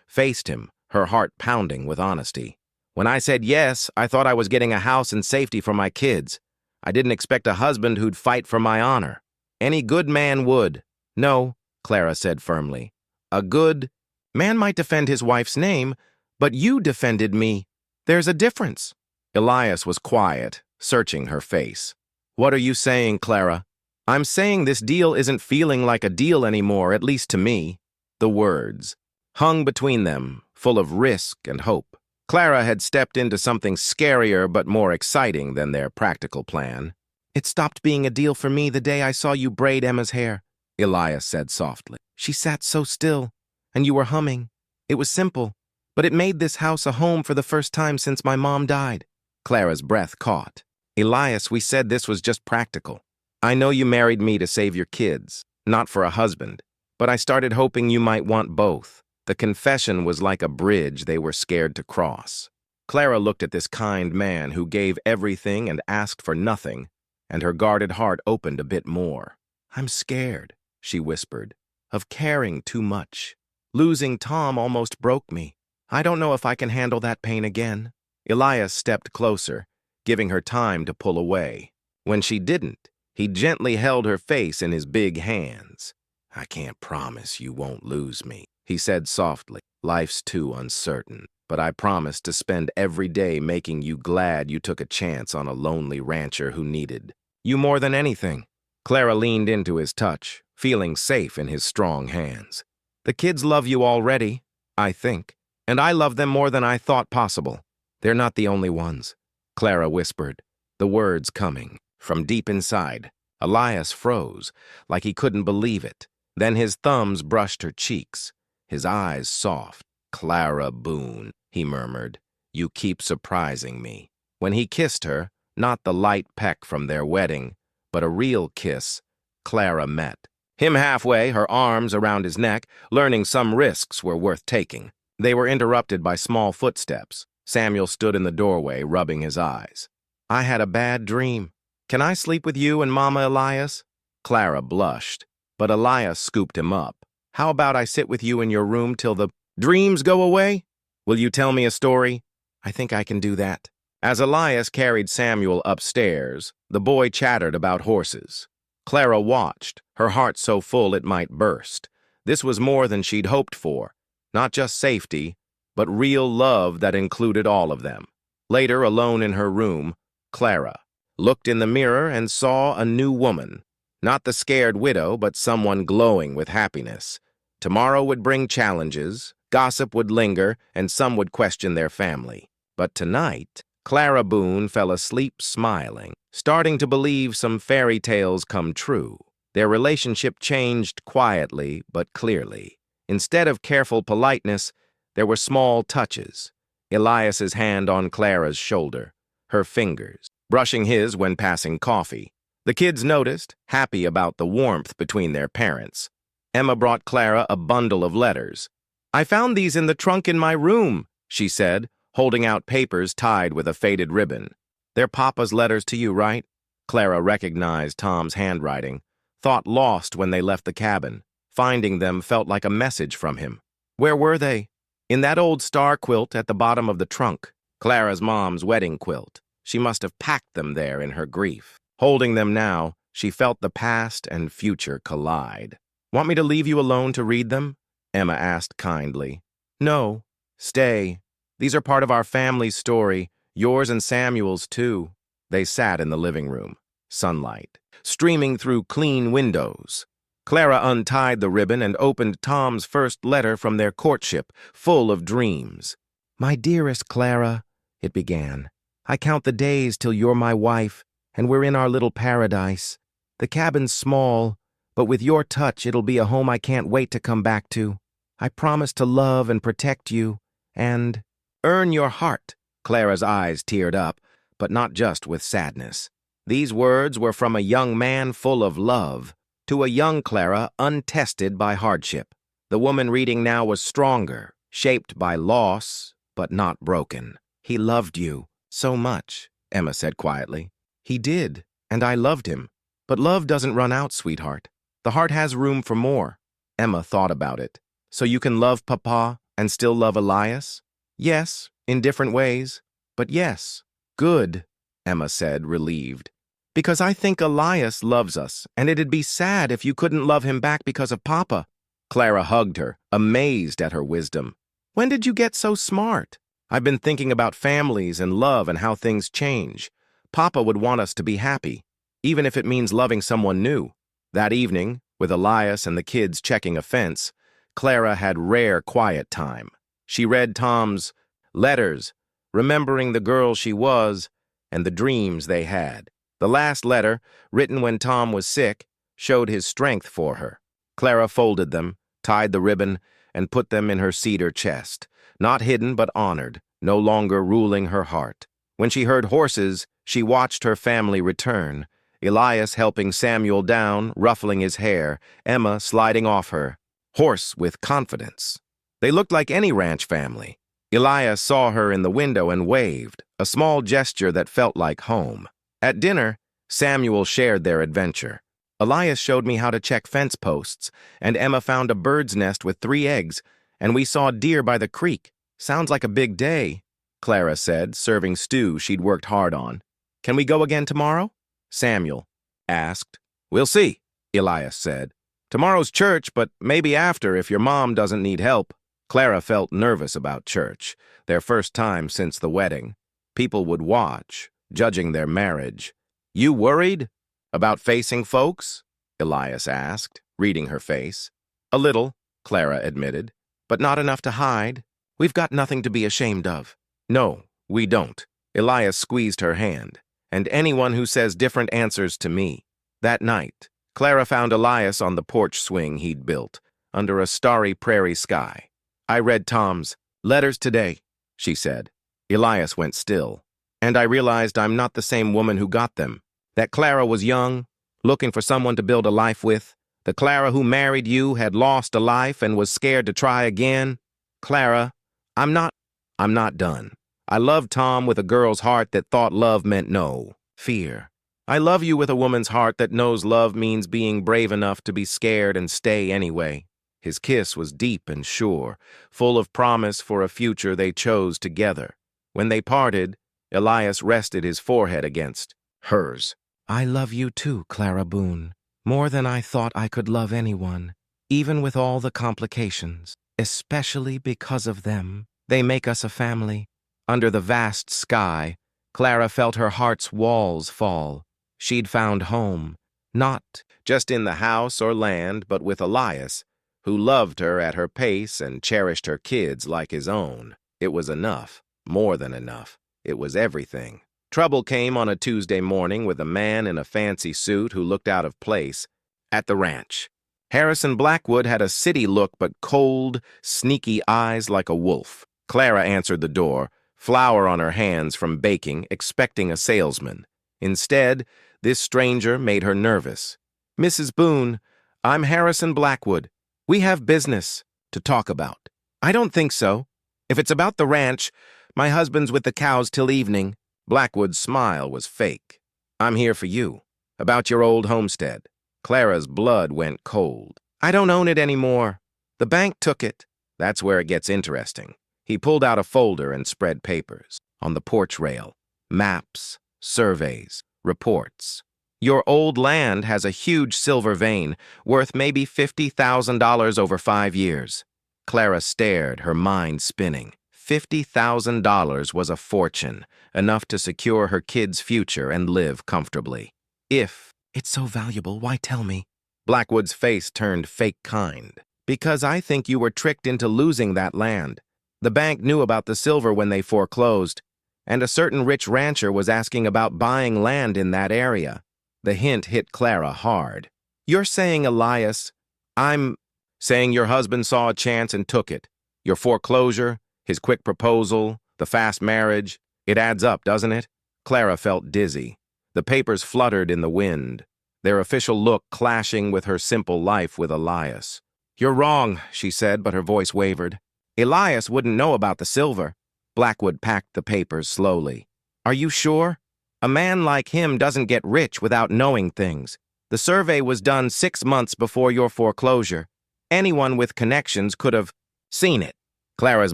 faced him, her heart pounding with honesty. "When I said yes, I thought I was getting a house and safety for my kids. I didn't expect a husband who'd fight for my honor. Any good man would." "No," Clara said firmly. "A good man might defend his wife's name, but you defended me. There's a difference." Elias was quiet, searching her face. "What are you saying, Clara?" "I'm saying this deal isn't feeling like a deal anymore, at least to me." The words hung between them, full of risk and hope. Clara had stepped into something scarier but more exciting than their practical plan. "It stopped being a deal for me the day I saw you braid Emma's hair," Elias said softly. "She sat so still, and you were humming. It was simple, but it made this house a home for the first time since my mom died." Clara's breath caught. "Elias, we said this was just practical. I know you married me to save your kids, not for a husband, but I started hoping you might want both." The confession was like a bridge they were scared to cross. Clara looked at this kind man who gave everything and asked for nothing, and her guarded heart opened a bit more. "I'm scared," she whispered, "of caring too much. Losing Tom almost broke me. I don't know if I can handle that pain again." Elias stepped closer, giving her time to pull away. When she didn't, he gently held her face in his big hands. "I can't promise you won't lose me," he said softly. "Life's too uncertain, but I promise to spend every day making you glad you took a chance on a lonely rancher who needed you more than anything." Clara leaned into his touch, feeling safe in his strong hands. "The kids love you already, I think, and I love them more than I thought possible. They're not the only ones," Clara whispered, the words coming from deep inside. Elias froze, like he couldn't believe it. Then his thumbs brushed her cheeks, his eyes soft. "Clara Boone," he murmured, "you keep surprising me." When he kissed her, not the light peck from their wedding, but a real kiss, Clara met him halfway, her arms around his neck, learning some risks were worth taking. They were interrupted by small footsteps. Samuel stood in the doorway, rubbing his eyes. I had a bad dream. Can I sleep with you and Mama Elias? Clara blushed, but Elias scooped him up. How about I sit with you in your room till the dreams go away? Will you tell me a story? I think I can do that. As Elias carried Samuel upstairs, the boy chattered about horses. Clara watched, her heart so full it might burst. This was more than she'd hoped for. Not just safety, but real love that included all of them. Later, alone in her room, Clara looked in the mirror and saw a new woman. Not the scared widow, but someone glowing with happiness. Tomorrow would bring challenges, gossip would linger, and some would question their family. But tonight, Clara Boone fell asleep smiling, starting to believe some fairy tales come true. Their relationship changed quietly but clearly. Instead of careful politeness, there were small touches. Elias's hand on Clara's shoulder, her fingers, brushing his when passing coffee. The kids noticed, happy about the warmth between their parents. Emma brought Clara a bundle of letters. I found these in the trunk in my room, she said, holding out papers tied with a faded ribbon. They're Papa's letters to you, right? Clara recognized Tom's handwriting, thought lost when they left the cabin. Finding them felt like a message from him. Where were they? In that old star quilt at the bottom of the trunk, Clara's mom's wedding quilt. She must have packed them there in her grief. Holding them now, she felt the past and future collide. Want me to leave you alone to read them? Emma asked kindly. No, stay. These are part of our family's story, yours and Samuel's too. They sat in the living room, sunlight streaming through clean windows. Clara untied the ribbon and opened Tom's first letter from their courtship, full of dreams. My dearest Clara, it began, I count the days till you're my wife, and we're in our little paradise. The cabin's small, but with your touch it'll be a home I can't wait to come back to. I promise to love and protect you, and earn your heart. Clara's eyes teared up, but not just with sadness. These words were from a young man full of love, to a young Clara untested by hardship. The woman reading now was stronger, shaped by loss, but not broken. He loved you so much, Emma said quietly. He did, and I loved him. But love doesn't run out, sweetheart. The heart has room for more. Emma thought about it. So you can love Papa and still love Elias? Yes, in different ways. But yes. Good, Emma said, relieved. Because I think Elias loves us, and it'd be sad if you couldn't love him back because of Papa. Clara hugged her, amazed at her wisdom. When did you get so smart? I've been thinking about families and love and how things change. Papa would want us to be happy, even if it means loving someone new. That evening, with Elias and the kids checking a fence, Clara had rare quiet time. She read Tom's letters, remembering the girl she was and the dreams they had. The last letter, written when Tom was sick, showed his strength for her. Clara folded them, tied the ribbon, and put them in her cedar chest, not hidden but honored, no longer ruling her heart. When she heard horses, she watched her family return, Elias helping Samuel down, ruffling his hair, Emma sliding off her, horse with confidence. They looked like any ranch family. Elias saw her in the window and waved, a small gesture that felt like home. At dinner, Samuel shared their adventure. Elias showed me how to check fence posts, and Emma found a bird's nest with 3 eggs, and we saw deer by the creek. Sounds like a big day, Clara said, serving stew she'd worked hard on. Can we go again tomorrow? Samuel asked. We'll see, Elias said. Tomorrow's church, but maybe after if your mom doesn't need help. Clara felt nervous about church, their first time since the wedding. People would watch, judging their marriage. You worried about facing folks? Elias asked, reading her face. A little, Clara admitted, but not enough to hide. We've got nothing to be ashamed of. No, we don't. Elias squeezed her hand. And anyone who says different answers to me. That night, Clara found Elias on the porch swing he'd built, under a starry prairie sky. I read Tom's letters today, she said. Elias went still. And I realized I'm not the same woman who got them. That Clara was young, looking for someone to build a life with. The Clara who married you had lost a life and was scared to try again. Clara, I'm not, I'm not done. I love Tom with a girl's heart that thought love meant no fear. I love you with a woman's heart that knows love means being brave enough to be scared and stay anyway. His kiss was deep and sure, full of promise for a future they chose together. When they parted, Elias rested his forehead against hers. I love you too, Clara Boone, more than I thought I could love anyone, even with all the complications, especially because of them. They make us a family. Under the vast sky, Clara felt her heart's walls fall. She'd found home, not just in the house or land, but with Elias, who loved her at her pace and cherished her kids like his own. It was enough, more than enough. It was everything. Trouble came on a Tuesday morning with a man in a fancy suit who looked out of place at the ranch. Harrison Blackwood had a city look but cold, sneaky eyes like a wolf. Clara answered the door, flour on her hands from baking, expecting a salesman. Instead, this stranger made her nervous. Mrs. Boone, I'm Harrison Blackwood. We have business to talk about. I don't think so. If it's about the ranch, my husband's with the cows till evening. Blackwood's smile was fake. I'm here for you. About your old homestead. Clara's blood went cold. I don't own it anymore. The bank took it. That's where it gets interesting. He pulled out a folder and spread papers. On the porch rail, maps, surveys, reports. Your old land has a huge silver vein, worth maybe $50,000 over 5 years. Clara stared, her mind spinning. $50,000 was a fortune, enough to secure her kids' future and live comfortably. If it's so valuable, why tell me? Blackwood's face turned fake kind. Because I think you were tricked into losing that land. The bank knew about the silver when they foreclosed, and a certain rich rancher was asking about buying land in that area. The hint hit Clara hard. You're saying, Elias, I'm saying your husband saw a chance and took it. Your foreclosure, his quick proposal, the fast marriage, it adds up, doesn't it? Clara felt dizzy. The papers fluttered in the wind, their official look clashing with her simple life with Elias. You're wrong, she said, but her voice wavered. Elias wouldn't know about the silver. Blackwood packed the papers slowly. Are you sure? A man like him doesn't get rich without knowing things. The survey was done 6 months before your foreclosure. Anyone with connections could have seen it. Clara's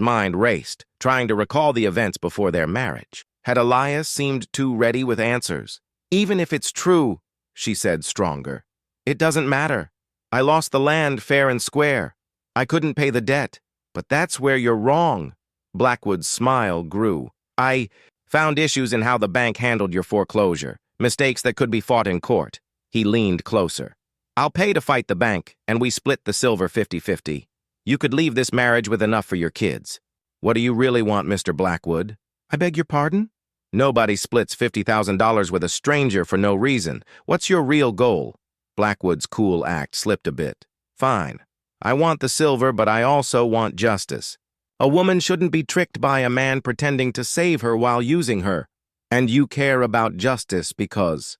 mind raced, trying to recall the events before their marriage. Had Elias seemed too ready with answers? Even if it's true, she said stronger. It doesn't matter. I lost the land fair and square. I couldn't pay the debt. But that's where you're wrong. Blackwood's smile grew. I found issues in how the bank handled your foreclosure, mistakes that could be fought in court. He leaned closer. I'll pay to fight the bank, and we split the silver 50-50. You could leave this marriage with enough for your kids. What do you really want, Mr. Blackwood? I beg your pardon? Nobody splits $50,000 with a stranger for no reason. What's your real goal? Blackwood's cool act slipped a bit. Fine. I want the silver, but I also want justice. A woman shouldn't be tricked by a man pretending to save her while using her. And you care about justice because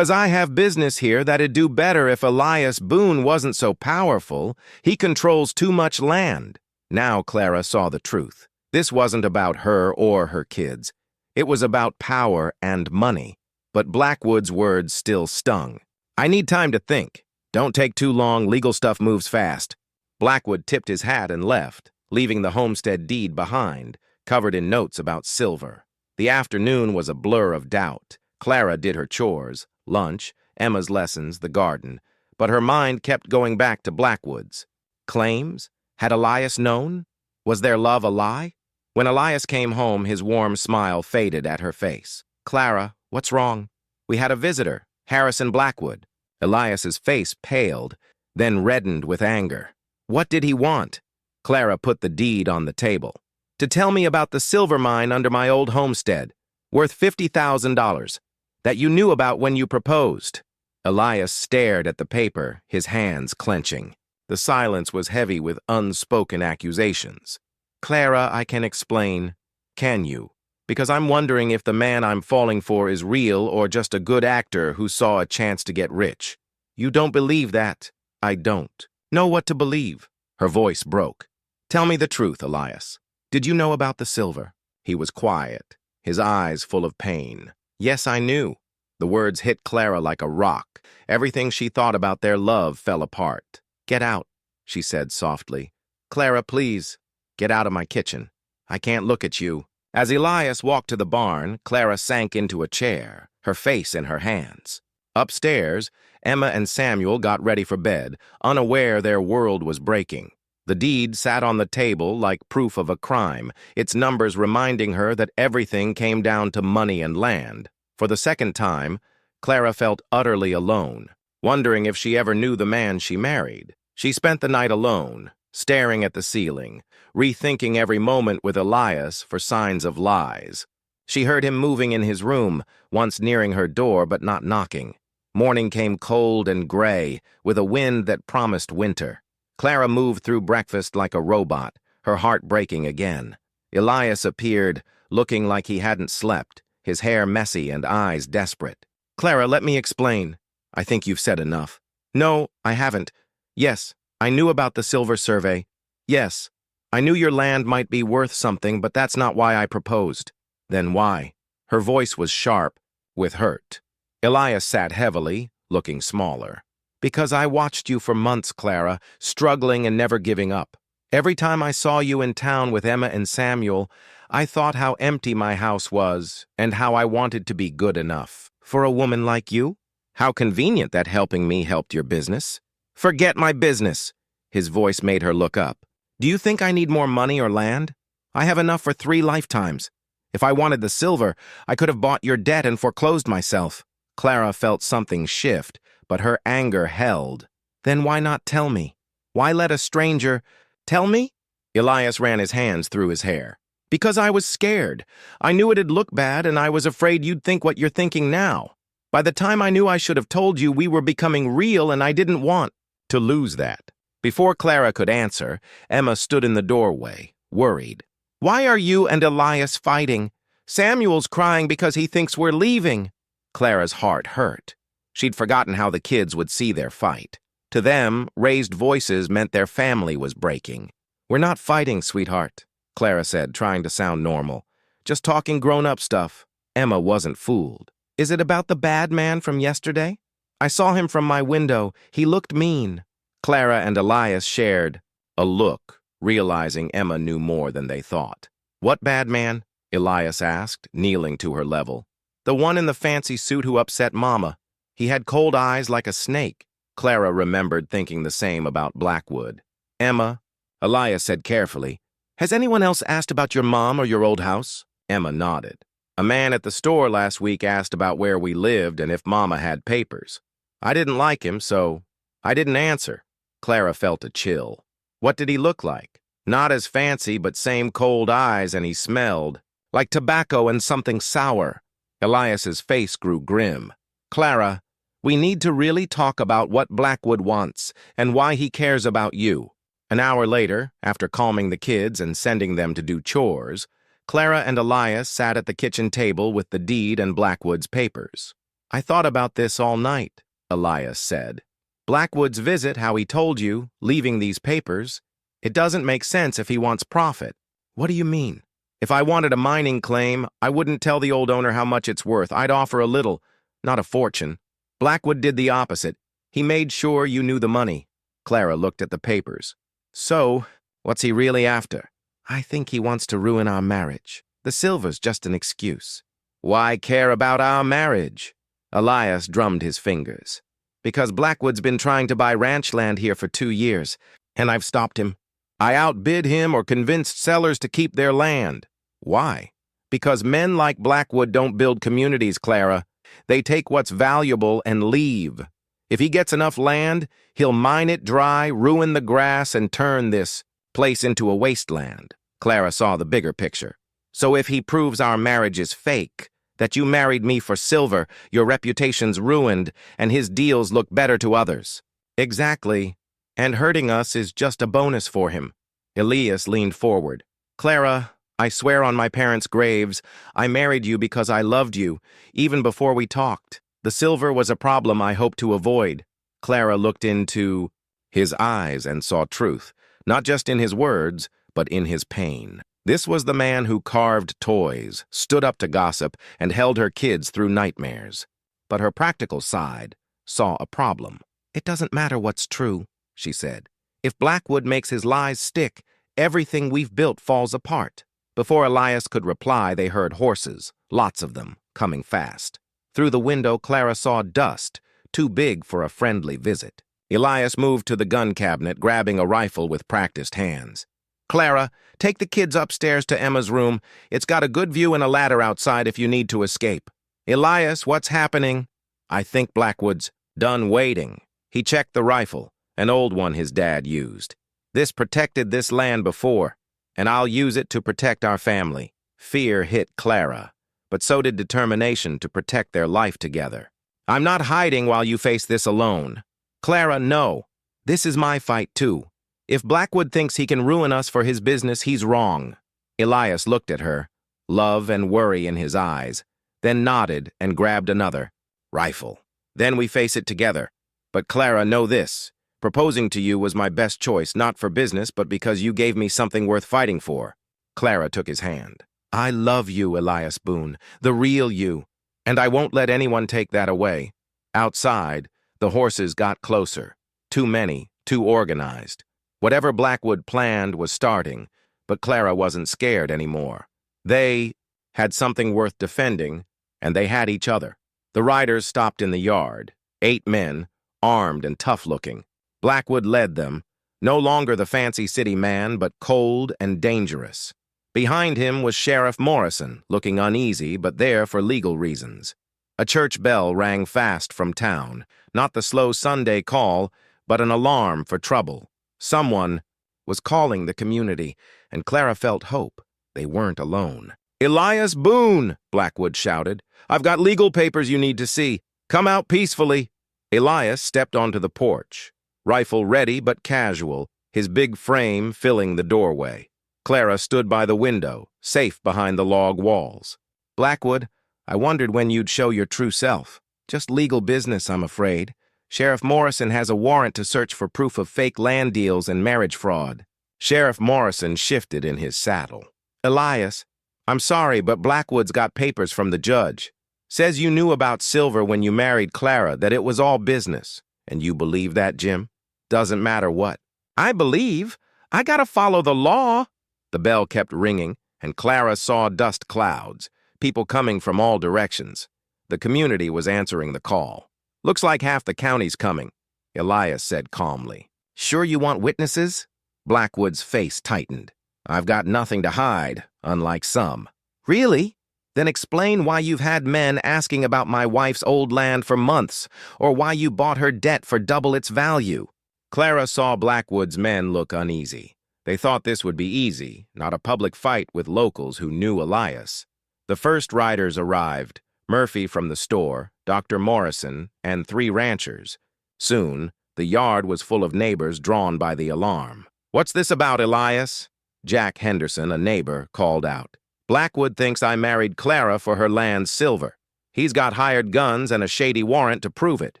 I have business here that'd do better if Elias Boone wasn't so powerful. He controls too much land. Now Clara saw the truth. This wasn't about her or her kids. It was about power and money. But Blackwood's words still stung. I need time to think. Don't take too long, legal stuff moves fast. Blackwood tipped his hat and left, leaving the homestead deed behind, covered in notes about silver. The afternoon was a blur of doubt. Clara did her chores, lunch, Emma's lessons, the garden, but her mind kept going back to Blackwood's. Claims? Had Elias known? Was their love a lie? When Elias came home, his warm smile faded at her face. Clara, what's wrong? We had a visitor, Harrison Blackwood. Elias's face paled, then reddened with anger. What did he want? Clara put the deed on the table. To tell me about the silver mine under my old homestead, worth $50,000, that you knew about when you proposed. Elias stared at the paper, his hands clenching. The silence was heavy with unspoken accusations. Clara, I can explain. Can you? Because I'm wondering if the man I'm falling for is real or just a good actor who saw a chance to get rich. You don't believe that? I don't. Know what to believe. Her voice broke. Tell me the truth, Elias. Did you know about the silver? He was quiet, his eyes full of pain. Yes, I knew. The words hit Clara like a rock. Everything she thought about their love fell apart. Get out, she said softly. Clara, please, get out of my kitchen. I can't look at you. As Elias walked to the barn, Clara sank into a chair, her face in her hands. Upstairs, Emma and Samuel got ready for bed, unaware their world was breaking. The deed sat on the table like proof of a crime, its numbers reminding her that everything came down to money and land. For the second time, Clara felt utterly alone, wondering if she ever knew the man she married. She spent the night alone, staring at the ceiling, rethinking every moment with Elias for signs of lies. She heard him moving in his room, once nearing her door but not knocking. Morning came cold and gray, with a wind that promised winter. Clara moved through breakfast like a robot, her heart breaking again. Elias appeared, looking like he hadn't slept, his hair messy and eyes desperate. Clara, let me explain. I think you've said enough. No, I haven't. Yes, I knew about the silver survey. Yes, I knew your land might be worth something, but that's not why I proposed. Then why? Her voice was sharp, with hurt. Elias sat heavily, looking smaller. Because I watched you for months, Clara, struggling and never giving up. Every time I saw you in town with Emma and Samuel, I thought how empty my house was and how I wanted to be good enough. For a woman like you? How convenient that helping me helped your business. Forget my business. His voice made her look up. Do you think I need more money or land? I have enough for 3 lifetimes. If I wanted the silver, I could have bought your debt and foreclosed myself. Clara felt something shift, but her anger held. Then why not tell me? Why let a stranger... Tell me? Elias ran his hands through his hair. Because I was scared. I knew it'd look bad, and I was afraid you'd think what you're thinking now. By the time I knew I should have told you, we were becoming real, and I didn't want to lose that. Before Clara could answer, Emma stood in the doorway, worried. Why are you and Elias fighting? Samuel's crying because he thinks we're leaving. Clara's heart hurt. She'd forgotten how the kids would see their fight. To them, raised voices meant their family was breaking. We're not fighting, sweetheart, Clara said, trying to sound normal. Just talking grown-up stuff. Emma wasn't fooled. Is it about the bad man from yesterday? I saw him from my window. He looked mean. Clara and Elias shared a look, realizing Emma knew more than they thought. What bad man? Elias asked, kneeling to her level. The one in the fancy suit who upset Mama. He had cold eyes like a snake. Clara remembered thinking the same about Blackwood. Emma, Elias said carefully, has anyone else asked about your mom or your old house? Emma nodded. A man at the store last week asked about where we lived and if Mama had papers. I didn't like him, so I didn't answer. Clara felt a chill. What did he look like? Not as fancy, but same cold eyes, and he smelled like tobacco and something sour. Elias's face grew grim. Clara, we need to really talk about what Blackwood wants and why he cares about you. An hour later, after calming the kids and sending them to do chores, Clara and Elias sat at the kitchen table with the deed and Blackwood's papers. I thought about this all night, Elias said. Blackwood's visit, how he told you, leaving these papers, it doesn't make sense if he wants profit. What do you mean? If I wanted a mining claim, I wouldn't tell the old owner how much it's worth. I'd offer a little, not a fortune. Blackwood did the opposite. He made sure you knew the money. Clara looked at the papers. So, what's he really after? I think he wants to ruin our marriage. The silver's just an excuse. Why care about our marriage? Elias drummed his fingers. Because Blackwood's been trying to buy ranch land here for 2 years, and I've stopped him. I outbid him or convinced sellers to keep their land. Why? Because men like Blackwood don't build communities, Clara. They take what's valuable and leave. If he gets enough land, he'll mine it dry, ruin the grass, and turn this place into a wasteland. Clara saw the bigger picture. So if he proves our marriage is fake, that you married me for silver, your reputation's ruined, and his deals look better to others. Exactly. And hurting us is just a bonus for him. Elias leaned forward. Clara, I swear on my parents' graves, I married you because I loved you, even before we talked. The silver was a problem I hoped to avoid. Clara looked into his eyes and saw truth, not just in his words, but in his pain. This was the man who carved toys, stood up to gossip, and held her kids through nightmares. But her practical side saw a problem. "It doesn't matter what's true," she said. "If Blackwood makes his lies stick, everything we've built falls apart." Before Elias could reply, they heard horses, lots of them, coming fast. Through the window, Clara saw dust, too big for a friendly visit. Elias moved to the gun cabinet, grabbing a rifle with practiced hands. "Clara, take the kids upstairs to Emma's room. It's got a good view and a ladder outside if you need to escape." "Elias, what's happening?" "I think Blackwood's done waiting." He checked the rifle, an old one his dad used. "This protected this land before, and I'll use it to protect our family." Fear hit Clara, but so did determination to protect their life together. "I'm not hiding while you face this alone." "Clara, no. This is my fight, too. If Blackwood thinks he can ruin us for his business, he's wrong." Elias looked at her, love and worry in his eyes, then nodded and grabbed another rifle. "Then we face it together. But Clara, know this. Proposing to you was my best choice, not for business, but because you gave me something worth fighting for." Clara took his hand. "I love you, Elias Boone, the real you, and I won't let anyone take that away." Outside, the horses got closer. Too many, too organized. Whatever Blackwood planned was starting, but Clara wasn't scared anymore. They had something worth defending, and they had each other. The riders stopped in the yard, 8 men, armed and tough-looking. Blackwood led them, no longer the fancy city man, but cold and dangerous. Behind him was Sheriff Morrison, looking uneasy, but there for legal reasons. A church bell rang fast from town, not the slow Sunday call, but an alarm for trouble. Someone was calling the community, and Clara felt hope. They weren't alone. "Elias Boone!" Blackwood shouted. "I've got legal papers you need to see. Come out peacefully." Elias stepped onto the porch, rifle ready but casual, his big frame filling the doorway. Clara stood by the window, safe behind the log walls. "Blackwood, I wondered when you'd show your true self. Just legal business, I'm afraid. Sheriff Morrison has a warrant to search for proof of fake land deals and marriage fraud." Sheriff Morrison shifted in his saddle. "Elias, I'm sorry, but Blackwood's got papers from the judge. Says you knew about Silver when you married Clara, that it was all business. And you believe that, Jim? Doesn't matter what." "I believe. I gotta follow the law." The bell kept ringing, and Clara saw dust clouds, people coming from all directions. The community was answering the call. "Looks like half the county's coming," Elias said calmly. "Sure you want witnesses?" Blackwood's face tightened. "I've got nothing to hide, unlike some." "Really? Then explain why you've had men asking about my wife's old land for months, or why you bought her debt for double its value." Clara saw Blackwood's men look uneasy. They thought this would be easy, not a public fight with locals who knew Elias. The first riders arrived, Murphy from the store, Dr. Morrison, and 3 ranchers. Soon, the yard was full of neighbors drawn by the alarm. "What's this about, Elias?" Jack Henderson, a neighbor, called out. "Blackwood thinks I married Clara for her land Silver. He's got hired guns and a shady warrant to prove it."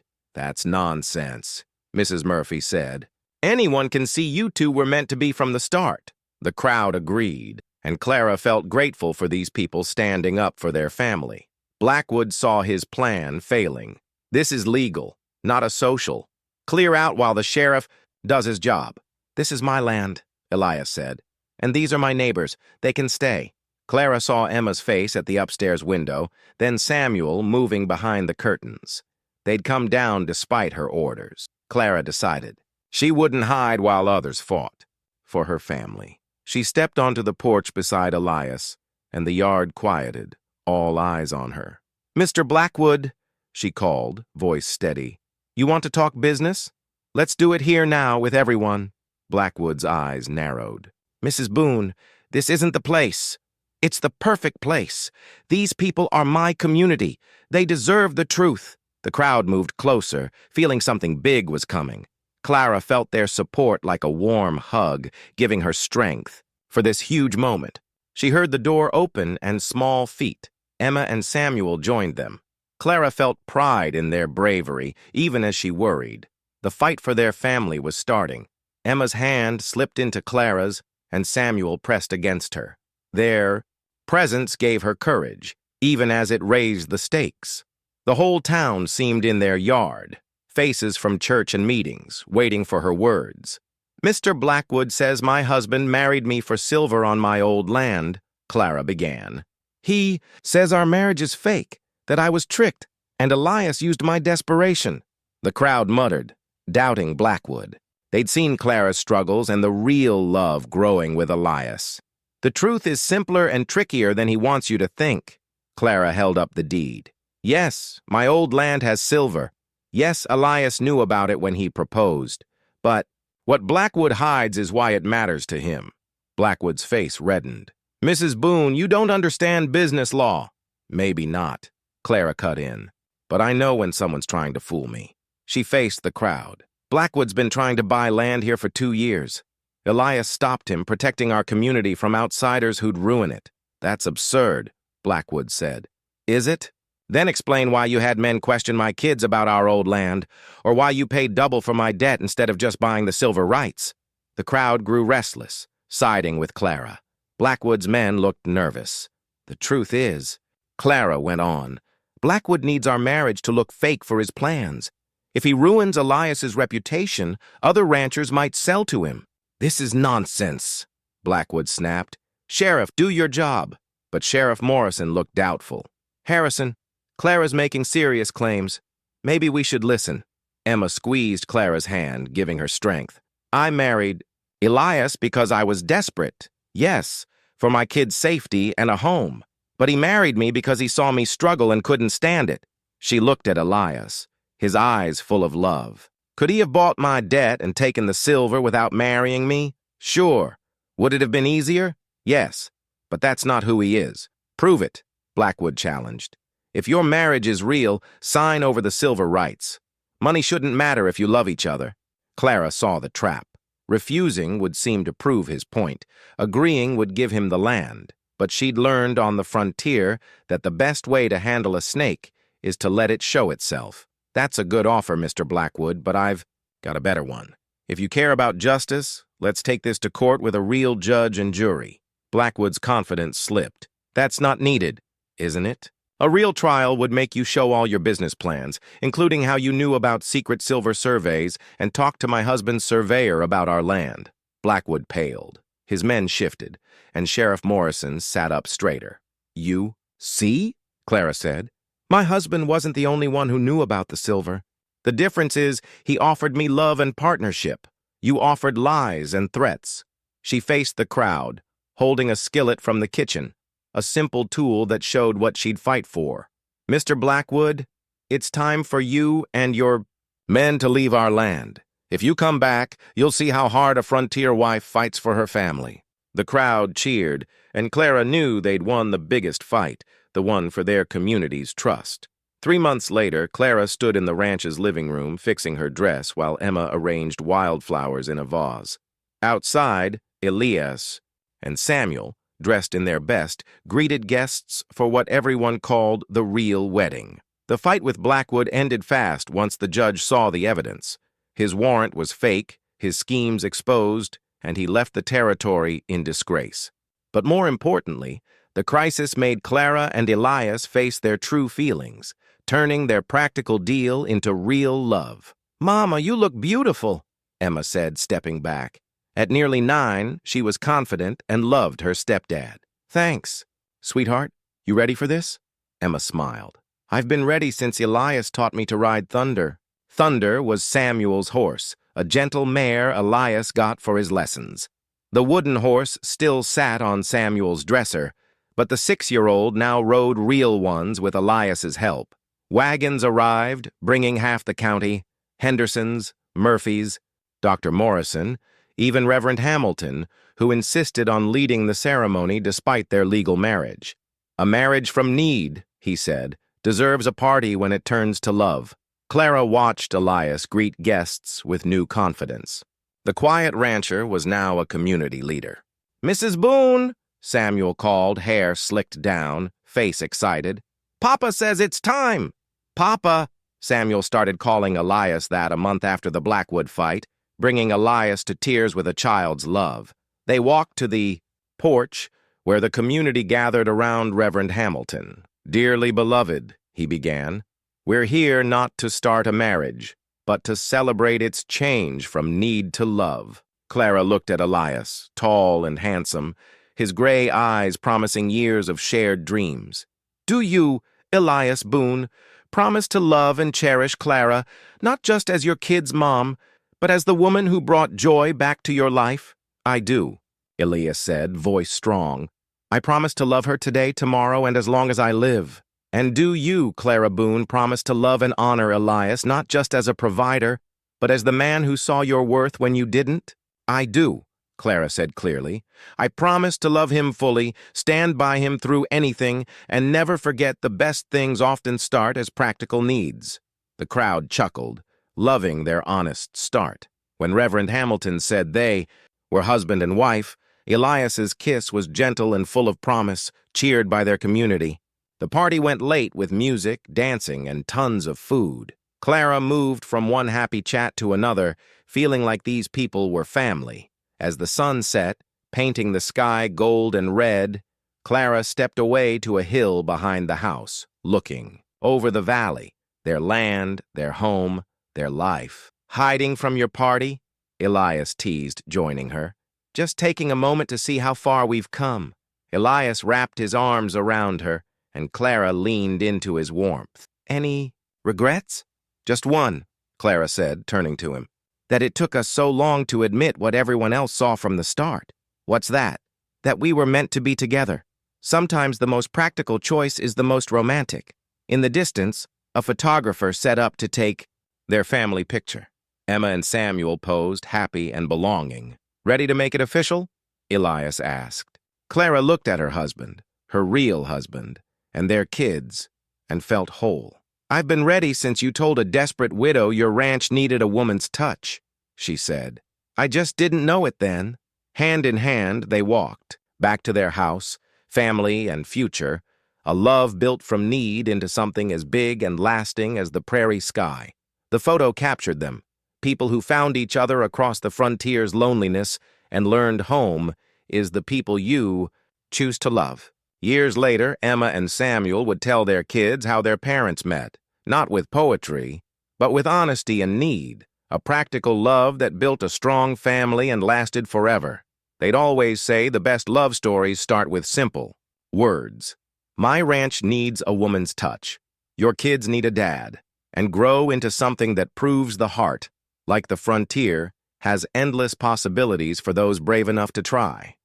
"That's nonsense," Mrs. Murphy said. "Anyone can see you two were meant to be from the start." The crowd agreed, and Clara felt grateful for these people standing up for their family. Blackwood saw his plan failing. "This is legal, not a social. Clear out while the sheriff does his job." "This is my land," Elias said. "And these are my neighbors. They can stay." Clara saw Emma's face at the upstairs window, then Samuel moving behind the curtains. They'd come down despite her orders. Clara decided she wouldn't hide while others fought. For her family. She stepped onto the porch beside Elias, and the yard quieted, all eyes on her. "Mr. Blackwood," she called, voice steady. "You want to talk business? Let's do it here now with everyone." Blackwood's eyes narrowed. "Mrs. Boone, this isn't the place. It's the perfect place. These people are my community. They deserve the truth." The crowd moved closer, feeling something big was coming. Clara felt their support like a warm hug, giving her strength for this huge moment. She heard the door open and small feet. Emma and Samuel joined them. Clara felt pride in their bravery, even as she worried. The fight for their family was starting. Emma's hand slipped into Clara's, and Samuel pressed against her. Their presence gave her courage, even as it raised the stakes. The whole town seemed in their yard, faces from church and meetings, waiting for her words. "Mr. Blackwood says my husband married me for silver on my old land," Clara began. "He says our marriage is fake, that I was tricked, and Elias used my desperation." The crowd muttered, doubting Blackwood. They'd seen Clara's struggles and the real love growing with Elias. "The truth is simpler and trickier than he wants you to think." Clara held up the deed. "Yes, my old land has silver. Yes, Elias knew about it when he proposed. But what Blackwood hides is why it matters to him." Blackwood's face reddened. "Mrs. Boone, you don't understand business law." "Maybe not," Clara cut in. "But I know when someone's trying to fool me." She faced the crowd. "Blackwood's been trying to buy land here for 2 years. Elias stopped him, protecting our community from outsiders who'd ruin it." "That's absurd," Blackwood said. "Is it? Then explain why you had men question my kids about our old land, or why you paid double for my debt instead of just buying the silver rights." The crowd grew restless, siding with Clara. Blackwood's men looked nervous. "The truth is," Clara went on, "Blackwood needs our marriage to look fake for his plans. If he ruins Elias's reputation, other ranchers might sell to him." "This is nonsense," Blackwood snapped. "Sheriff, do your job." But Sheriff Morrison looked doubtful. "Harrison, Clara's making serious claims. Maybe we should listen." Emma squeezed Clara's hand, giving her strength. "I married Elias because I was desperate. Yes, for my kid's safety and a home. But he married me because he saw me struggle and couldn't stand it." She looked at Elias, his eyes full of love. "Could he have bought my debt and taken the silver without marrying me? Sure. Would it have been easier? Yes. But that's not who he is. Prove it," Blackwood challenged. "If your marriage is real, sign over the silver rights. Money shouldn't matter if you love each other." Clara saw the trap. Refusing would seem to prove his point. Agreeing would give him the land. But she'd learned on the frontier that the best way to handle a snake is to let it show itself. "That's a good offer, Mr. Blackwood, but I've got a better one. If you care about justice, let's take this to court with a real judge and jury." Blackwood's confidence slipped. "That's not needed, isn't it? A real trial would make you show all your business plans, including how you knew about secret silver surveys and talk to my husband's surveyor about our land." Blackwood paled. His men shifted, and Sheriff Morrison sat up straighter. "You see?" Clara said. "My husband wasn't the only one who knew about the silver. The difference is he offered me love and partnership. You offered lies and threats." She faced the crowd, holding a skillet from the kitchen, a simple tool that showed what she'd fight for. "Mr. Blackwood, it's time for you and your men to leave our land. If you come back, you'll see how hard a frontier wife fights for her family." The crowd cheered, and Clara knew they'd won the biggest fight, the one for their community's trust. 3 months later, Clara stood in the ranch's living room fixing her dress while Emma arranged wildflowers in a vase. Outside, Elias and Samuel, dressed in their best, greeted guests for what everyone called the real wedding. The fight with Blackwood ended fast once the judge saw the evidence. His warrant was fake, his schemes exposed, and he left the territory in disgrace. But more importantly, the crisis made Clara and Elias face their true feelings, turning their practical deal into real love. "Mama, you look beautiful," Emma said, stepping back. At nearly 9, she was confident and loved her stepdad. "Thanks. Sweetheart, you ready for this?" Emma smiled. "I've been ready since Elias taught me to ride Thunder." Thunder was Samuel's horse, a gentle mare Elias got for his lessons. The wooden horse still sat on Samuel's dresser, but the 6-year-old now rode real ones with Elias's help. Wagons arrived, bringing half the county: Henderson's, Murphy's, Dr. Morrison, even Reverend Hamilton, who insisted on leading the ceremony despite their legal marriage. "A marriage from need," he said, "deserves a party when it turns to love." Clara watched Elias greet guests with new confidence. The quiet rancher was now a community leader. "Mrs. Boone," Samuel called, hair slicked down, face excited. "Papa says it's time." "Papa," Samuel started calling Elias that a month after the Blackwood fight, bringing Elias to tears with a child's love. They walked to the porch, where the community gathered around Reverend Hamilton. "Dearly beloved," he began, "we're here not to start a marriage, but to celebrate its change from need to love." Clara looked at Elias, tall and handsome, his gray eyes promising years of shared dreams. "Do you, Elias Boone, promise to love and cherish Clara, not just as your kid's mom, but as the woman who brought joy back to your life?" "I do," Elias said, voice strong. "I promise to love her today, tomorrow, and as long as I live." "And do you, Clara Boone, promise to love and honor Elias, not just as a provider, but as the man who saw your worth when you didn't?" "I do," Clara said clearly. "I promise to love him fully, stand by him through anything, and never forget the best things often start as practical needs." The crowd chuckled, loving their honest start. When Reverend Hamilton said they were husband and wife, Elias's kiss was gentle and full of promise, cheered by their community. The party went late with music, dancing, and tons of food. Clara moved from one happy chat to another, feeling like these people were family. As the sun set, painting the sky gold and red, Clara stepped away to a hill behind the house, looking over the valley, their land, their home, their life. "Hiding from your party?" Elias teased, joining her. "Just taking a moment to see how far we've come." Elias wrapped his arms around her, and Clara leaned into his warmth. "Any regrets?" "Just one," Clara said, turning to him. "That it took us so long to admit what everyone else saw from the start." "What's that?" "That we were meant to be together. Sometimes the most practical choice is the most romantic." In the distance, a photographer set up to take their family picture. Emma and Samuel posed, happy and belonging. "Ready to make it official?" Elias asked. Clara looked at her husband, her real husband, and their kids, and felt whole. "I've been ready since you told a desperate widow your ranch needed a woman's touch," she said. "I just didn't know it then." Hand in hand, they walked, back to their house, family and future, a love built from need into something as big and lasting as the prairie sky. The photo captured them, people who found each other across the frontier's loneliness and learned home is the people you choose to love. Years later, Emma and Samuel would tell their kids how their parents met, not with poetry, but with honesty and need, a practical love that built a strong family and lasted forever. They'd always say the best love stories start with simple words. My ranch needs a woman's touch. Your kids need a dad. And grow into something that proves the heart, like the frontier, has endless possibilities for those brave enough to try.